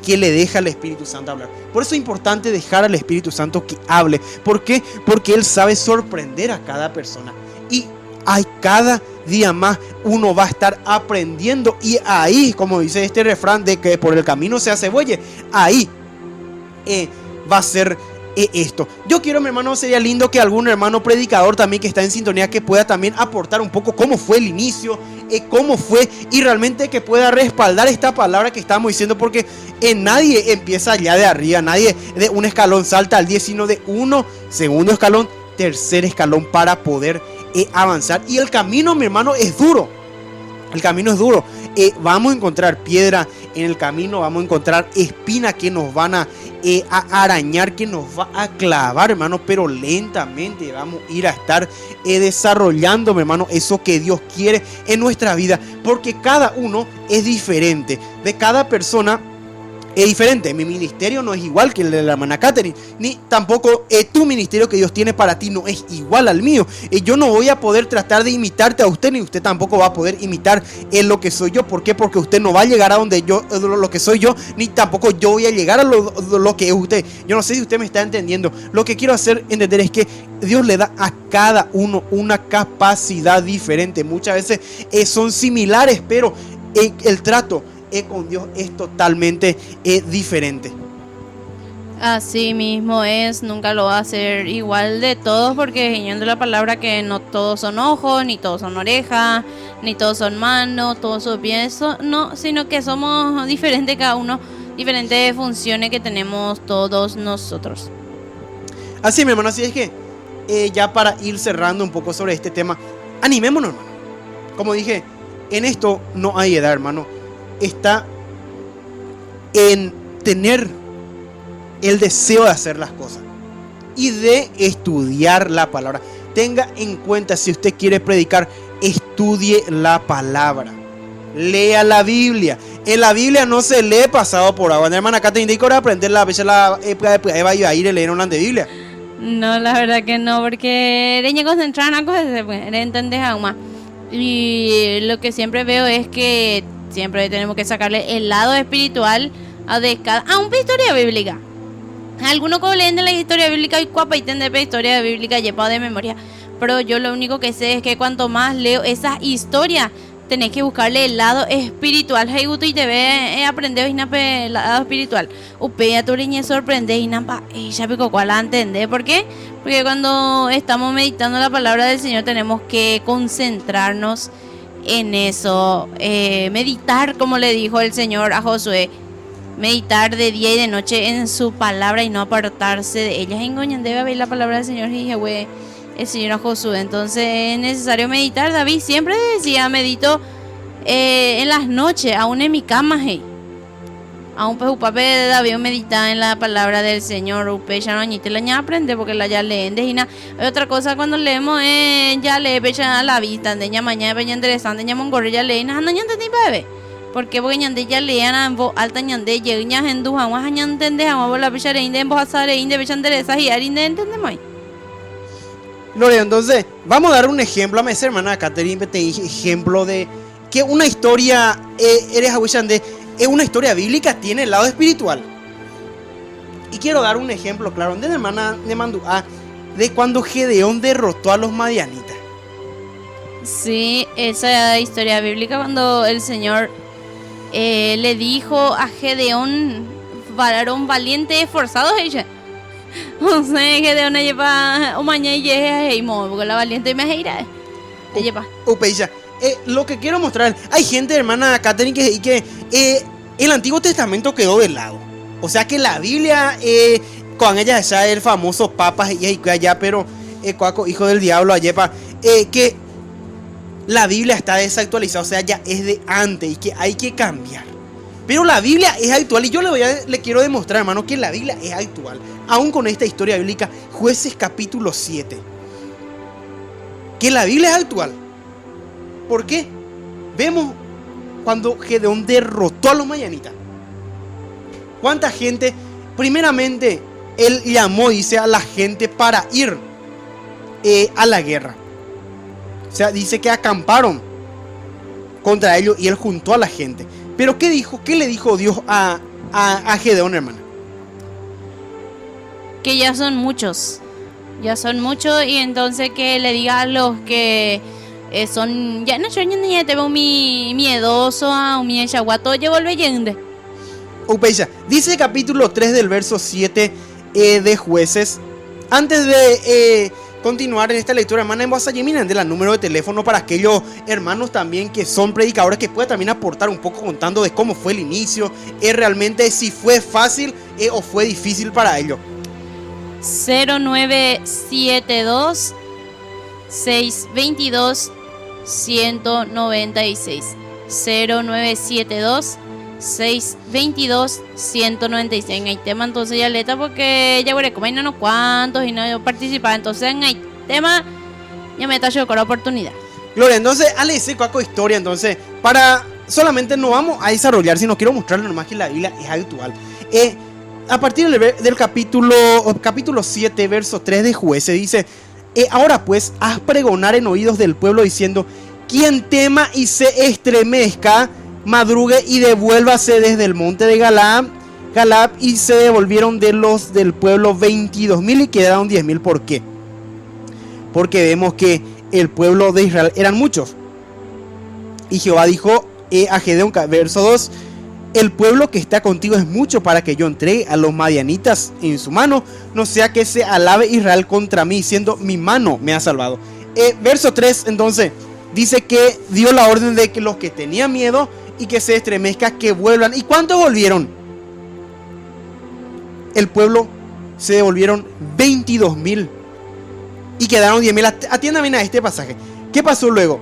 que le deja al Espíritu Santo hablar. Por eso es importante dejar al Espíritu Santo que hable. ¿Por qué? Porque Él sabe sorprender a cada persona. Y cada día más uno va a estar aprendiendo. Y ahí, como dice este refrán de que por el camino se hace buey, ahí va a ser esto. Yo quiero, mi hermano, sería lindo que algún hermano predicador también que está en sintonía, que pueda también aportar un poco cómo fue el inicio, cómo fue, y realmente que pueda respaldar esta palabra que estamos diciendo, porque nadie empieza allá de arriba, nadie de un escalón salta al 10, sino de uno, segundo escalón, tercer escalón, para poder avanzar. Y el camino, mi hermano, es duro. El camino es duro. Vamos a encontrar piedra en el camino, vamos a encontrar espinas que nos van a arañar, que nos va a clavar, hermano, pero lentamente vamos a ir a estar desarrollando, mi hermano, eso que Dios quiere en nuestra vida, porque cada uno es diferente. De cada persona es diferente. Mi ministerio no es igual que el de la hermana Catherine, ni tampoco tu ministerio que Dios tiene para ti no es igual al mío. Yo no voy a poder tratar de imitarte a usted, ni usted tampoco va a poder imitar en lo que soy yo. ¿Por qué? Porque usted no va a llegar a donde yo, lo que soy yo, ni tampoco yo voy a llegar a lo que es usted. Yo no sé si usted me está entendiendo. Lo que quiero hacer entender es que Dios le da a cada uno una capacidad diferente. Muchas veces son similares, pero el trato con Dios es totalmente diferente.
Así mismo es, nunca lo va a hacer igual de todos, porque enseñando la palabra que no todos son ojos, ni todos son orejas, ni todos son manos, todos son pies, no, sino que somos diferentes cada uno, diferentes funciones que tenemos todos nosotros.
Así, mi hermano, así es que ya para ir cerrando un poco sobre este tema, animémonos, hermano. Como dije, en esto no hay edad, hermano. Está en tener el deseo de hacer las cosas y de estudiar la palabra. Tenga en cuenta, si usted quiere predicar, estudie la palabra, lea la Biblia. En la Biblia no se lee pasado por agua. Hermana, acá te indico de aprender la época de prueba y va a ir a leer una de Biblia.
No, la verdad que no, porque eres concentrar en algo, entender aún más. Y lo que siempre veo es que siempre tenemos que sacarle el lado espiritual a una historia bíblica. Algunos que leen de la historia bíblica y cuapa y tienen de historia bíblica llevado de memoria. Pero yo lo único que sé es que cuanto más leo esas historias, tenés que buscarle el lado espiritual. Hey, y te ve aprender el lado espiritual. Upea tu riñe sorprende y napa. Y ya pico cuál a entender. ¿Por qué? Porque cuando estamos meditando la palabra del Señor tenemos que concentrarnos en eso. Meditar, como le dijo el Señor a Josué. Meditar de día y de noche en su palabra y no apartarse de ella. En debe haber la palabra del Señor y Jehová, el Señor a Josué. Entonces es necesario meditar. David siempre decía, medito en las noches, aún en mi cama. Hey. Aún pues upape de David medita en la palabra del Señor. Upe ya no añite la ya aprende porque la ya leen de Gina. Otra cosa cuando leemos ya lee pecha a la vista. De ya mañana pecha interesante. Ya mongorri ya leen. No ya entendí bebé. Porque voy a ya lean en voz alta ñande lleguñas en du jamás añantende jamás la pecha reinde en voz asare inde pecha endereza y arinde entendemos.
Gloria, entonces vamos a dar un ejemplo a mi hermana Catherine, te dije ejemplo de que una historia eres aguillande, una historia bíblica tiene el lado espiritual. Y quiero dar un ejemplo claro de la hermana de Mandúa de cuando Gedeón derrotó a los madianitas.
Sí, esa historia bíblica cuando el Señor le dijo a Gedeón, varón valiente, esforzado ella. O sea, Gedeón lleva mañana y porque la valiente me irá. Lleva.
Lo que quiero mostrar, hay gente, hermana Catherine, que el Antiguo Testamento quedó de lado. O sea que la Biblia, con ella ya el famoso Papa y allá, pero Cuaco, hijo del diablo, ayepa, que la Biblia está desactualizada, o sea, ya es de antes y que hay que cambiar. Pero la Biblia es actual y yo le quiero demostrar, hermano, que la Biblia es actual. Aún con esta historia bíblica, Jueces capítulo 7. Que la Biblia es actual. ¿Por qué? Vemos cuando Gedeón derrotó a los madianitas. ¿Cuánta gente? Primeramente, él llamó, dice, a la gente para ir a la guerra. O sea, dice que acamparon contra ellos y él juntó a la gente. Pero ¿qué dijo? ¿Qué le dijo Dios a Gedeón, hermana?
Que ya son muchos. Ya son muchos y entonces que le diga a los que son... Ya no, yo ni te veo miedoso a un mienchaguato, llevo el leyende.
Dice el capítulo 3 del verso 7 de Jueces. Antes de continuar en esta lectura, hermana, en voz de la número de teléfono para aquellos hermanos también que son predicadores, que puedan también aportar un poco contando de cómo fue el inicio, realmente si fue fácil o fue difícil para ellos.
0972 622 196 0972 622 196 en el tema. Entonces ya leta porque ya veré como hay unos cuantos y no participar, entonces en el tema ya me está con la oportunidad.
Gloria, entonces Ale dice cuaco historia, entonces para solamente no vamos a desarrollar, sino quiero mostrarles nomás que la Biblia es habitual. A partir del capítulo 7, verso 3 de Jueces, dice: ahora pues, haz pregonar en oídos del pueblo diciendo: quien tema y se estremezca, madrugue y devuélvase desde el monte de Galaad. Y se devolvieron de los del pueblo 22,000 y quedaron 10,000. ¿Por qué? Porque vemos que el pueblo de Israel eran muchos. Y Jehová dijo a Gedeón, verso 2: el pueblo que está contigo es mucho para que yo entregue a los madianitas en su mano, no sea que se alabe Israel contra mí, diciendo: mi mano me ha salvado. Verso 3 entonces dice que dio la orden de que los que tenían miedo y que se estremezca, que vuelvan. ¿Y cuántos volvieron? El pueblo se devolvieron 22,000 y quedaron 10,000. Atiendan bien a este pasaje. ¿Qué pasó luego?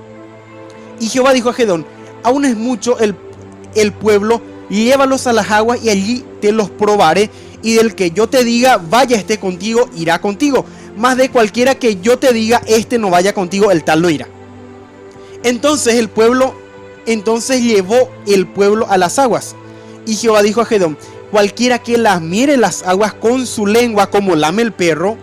Y Jehová dijo a Gedeón: aún es mucho el pueblo, llévalos a las aguas y allí te los probaré, y del que yo te diga vaya esté contigo, irá contigo, mas de cualquiera que yo te diga este no vaya contigo, el tal no irá. Entonces llevó el pueblo a las aguas, y Jehová dijo a Gedeón: cualquiera que las mire las aguas con su lengua como lame el perro,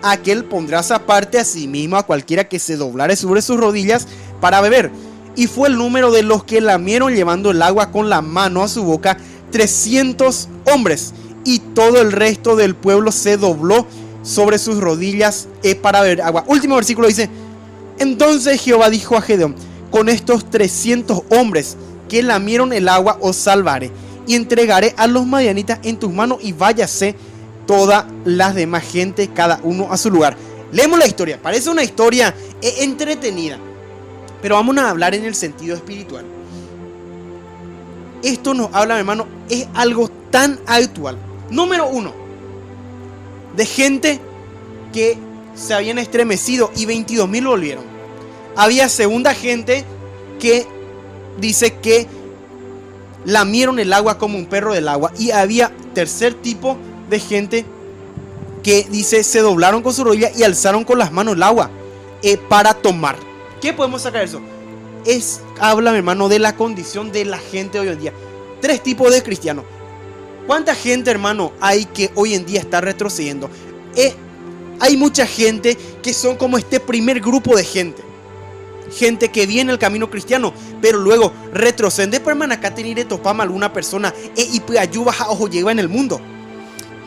aquel pondrás aparte a sí mismo a cualquiera que se doblare sobre sus rodillas para beber. Y fue el número de los que lamieron llevando el agua con la mano a su boca 300 hombres, y todo el resto del pueblo se dobló sobre sus rodillas para beber agua. Último versículo dice: entonces Jehová dijo a Gedeón: con estos 300 hombres que lamieron el agua os salvaré, y entregaré a los madianitas en tus manos, y váyase todas las demás gente, cada uno a su lugar. Leemos la historia. Parece una historia entretenida, pero vamos a hablar en el sentido espiritual. Esto nos habla, mi hermano, es algo tan actual. Número 1, de gente que se habían estremecido y 22,000 volvieron. Había segunda gente que dice que lamieron el agua como un perro del agua. Y había tercer tipo de gente que dice se doblaron con su rodilla y alzaron con las manos el agua para tomar. ¿Qué podemos sacar de eso? Habla, mi hermano, de la condición de la gente hoy en día. Tres tipos de cristianos. ¿Cuánta gente, hermano, hay que hoy en día está retrocediendo? Hay mucha gente que son como este primer grupo de gente. Gente que viene el camino cristiano, pero luego retroceden. De permana acá tener topama alguna persona y pues ayuda a ojo lleva en el mundo.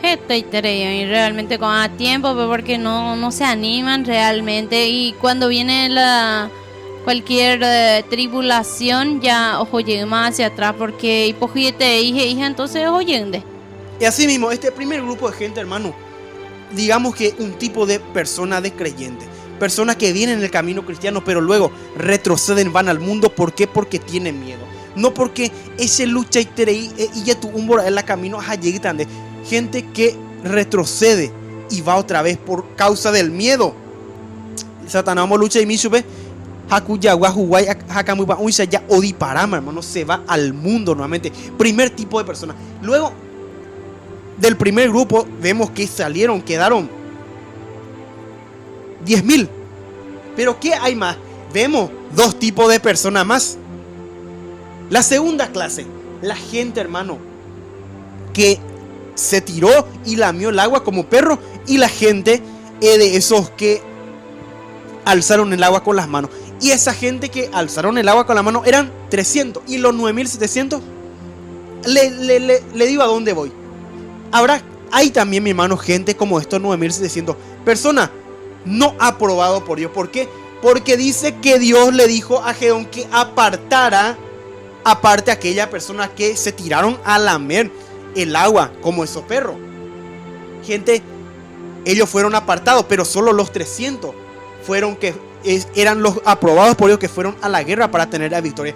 Y realmente con a tiempo, porque no se animan realmente. Y cuando viene cualquier tribulación, ya ojo llega más hacia atrás, porque hipojite hija, entonces ojo yende.
Y así mismo, este primer grupo de gente, hermano, digamos que un tipo de persona de creyente, personas que vienen en el camino cristiano, pero luego retroceden, van al mundo. ¿Por qué? Porque tienen miedo. No porque ese lucha y ya tu umbro en la camino a llegar tan de gente que retrocede y va otra vez por causa del miedo. Satanás lucha y mi sube Hakuya Guajuguay Hakamuba Unsha ya Odiparama, hermano, se va al mundo nuevamente. Primer tipo de persona. Luego del primer grupo vemos que quedaron 10,000. Pero ¿qué hay más? Vemos dos tipos de personas más. La segunda clase, la gente, hermano, que se tiró y lamió el agua como perro, y la gente de esos que alzaron el agua con las manos. Y esa gente que alzaron el agua con la mano eran 300, y los 9,700 le digo a dónde voy. Hay también, mi hermano, gente como estos 9,700 personas no aprobado por Dios. ¿Por qué? Porque dice que Dios le dijo a Gedeón que apartara aparte a aquella persona que se tiraron a lamer el agua como esos perros. Gente, ellos fueron apartados, pero solo los 300 eran los aprobados por Dios, que fueron a la guerra para tener la victoria.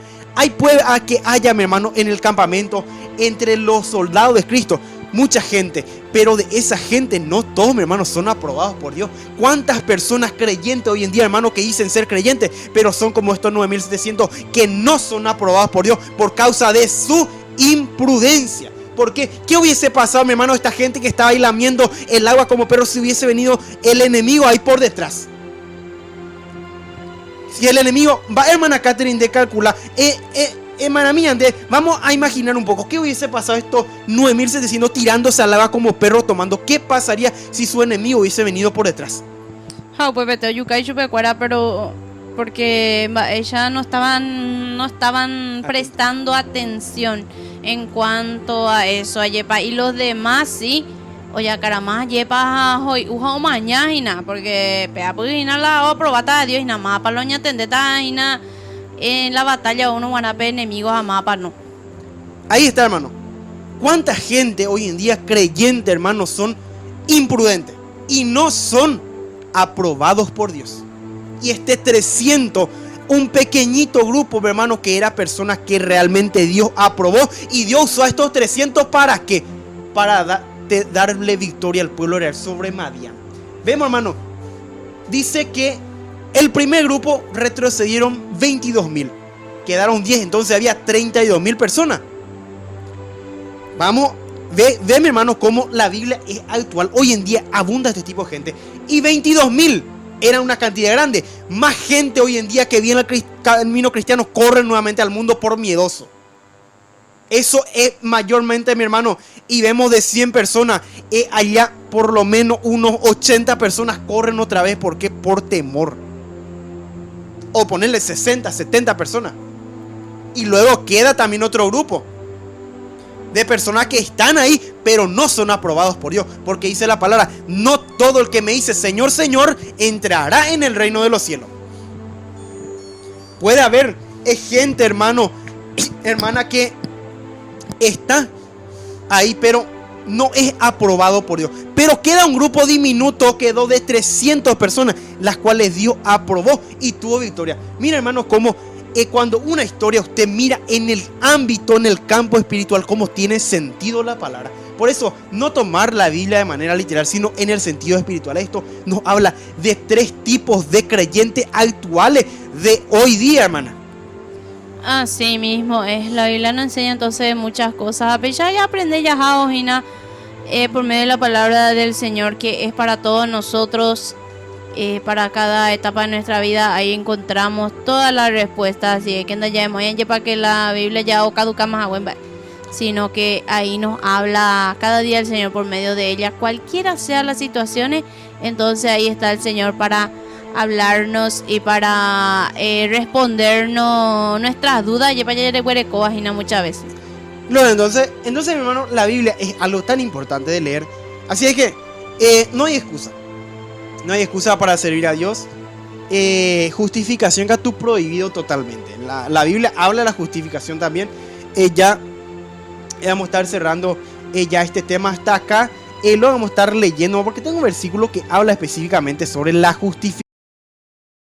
Puede que haya, mi hermano, en el campamento, entre los soldados de Cristo, mucha gente, pero de esa gente no todos, mi hermano, son aprobados por Dios. ¿Cuántas personas creyentes hoy en día, hermano, que dicen ser creyentes, pero son como estos 9,700 que no son aprobados por Dios por causa de su imprudencia? Porque ¿qué hubiese pasado, mi hermano, esta gente que estaba ahí lamiendo el agua como perro, si hubiese venido el enemigo ahí por detrás? Si el enemigo va, hermana Catherine, de calcular, hermana mía, vamos a imaginar un poco qué hubiese pasado estos 9700 tirándose al lava como perro tomando. ¿Qué pasaría si su enemigo hubiese venido por detrás?
Pues vete, Yukai Chupecuara, pero porque ellas no estaban prestando atención en cuanto a eso, a Yepa, y los demás sí. Oye, caramás, Yepa, hoy, uja mañana, y nada, porque pea, pues, y nada, la probata de Dios, y nada más, paloña, tendeta, y nada, en la batalla uno van a ver enemigos a mapa, no.
Ahí está, hermano. ¿Cuánta gente hoy en día creyente, hermano, son imprudentes y no son aprobados por Dios? Y este 300, un pequeñito grupo, hermano, que era personas que realmente Dios aprobó, y Dios usó a estos 300 ¿para qué? Para darle victoria al pueblo real sobre Madián. Vemos, hermano, dice que el primer grupo retrocedieron 22.000, quedaron 10, entonces había 32.000 personas. Vamos, ve mi hermano, cómo la Biblia es actual. Hoy en día abunda este tipo de gente. Y 22.000 era una cantidad grande. Más gente hoy en día que viene al camino cristiano corre nuevamente al mundo por miedoso. Eso es mayormente, mi hermano. Y vemos de 100 personas, allá por lo menos unos 80 personas corren otra vez. ¿Por qué? Por temor. O ponerle 60, 70 personas. Y luego queda también otro grupo de personas que están ahí, pero no son aprobados por Dios. Porque dice la palabra: no todo el que me dice Señor, Señor, entrará en el reino de los cielos. Puede haber gente, hermano, hermana, que está ahí, pero no es aprobado por Dios. Pero queda un grupo diminuto, quedó de 300 personas, las cuales Dios aprobó y tuvo victoria. Mira, hermano, cómo cuando una historia usted mira en el ámbito, en el campo espiritual, cómo tiene sentido la palabra. Por eso, no tomar la Biblia de manera literal, sino en el sentido espiritual. Esto nos habla de 3 tipos de creyentes actuales de hoy día, hermana.
Así mismo es, la Biblia nos enseña entonces muchas cosas. Ya aprende ya, Ojina, por medio de la palabra del Señor, que es para todos nosotros. Para cada etapa de nuestra vida, ahí encontramos todas las respuestas. Y que ya para que la Biblia ya o caduca más agua, sino que ahí nos habla cada día el Señor por medio de ella, cualquiera sean las situaciones. Entonces ahí está el Señor para hablarnos y para respondernos nuestras dudas. Muchas veces.
No, entonces, mi hermano, la Biblia es algo tan importante de leer. Así es que no hay excusa. No hay excusa para servir a Dios. Justificación que tú prohibido totalmente. La Biblia habla de la justificación también. Ya vamos a estar cerrando ya este tema hasta acá. Lo vamos a estar leyendo porque tengo un versículo que habla específicamente sobre la justificación.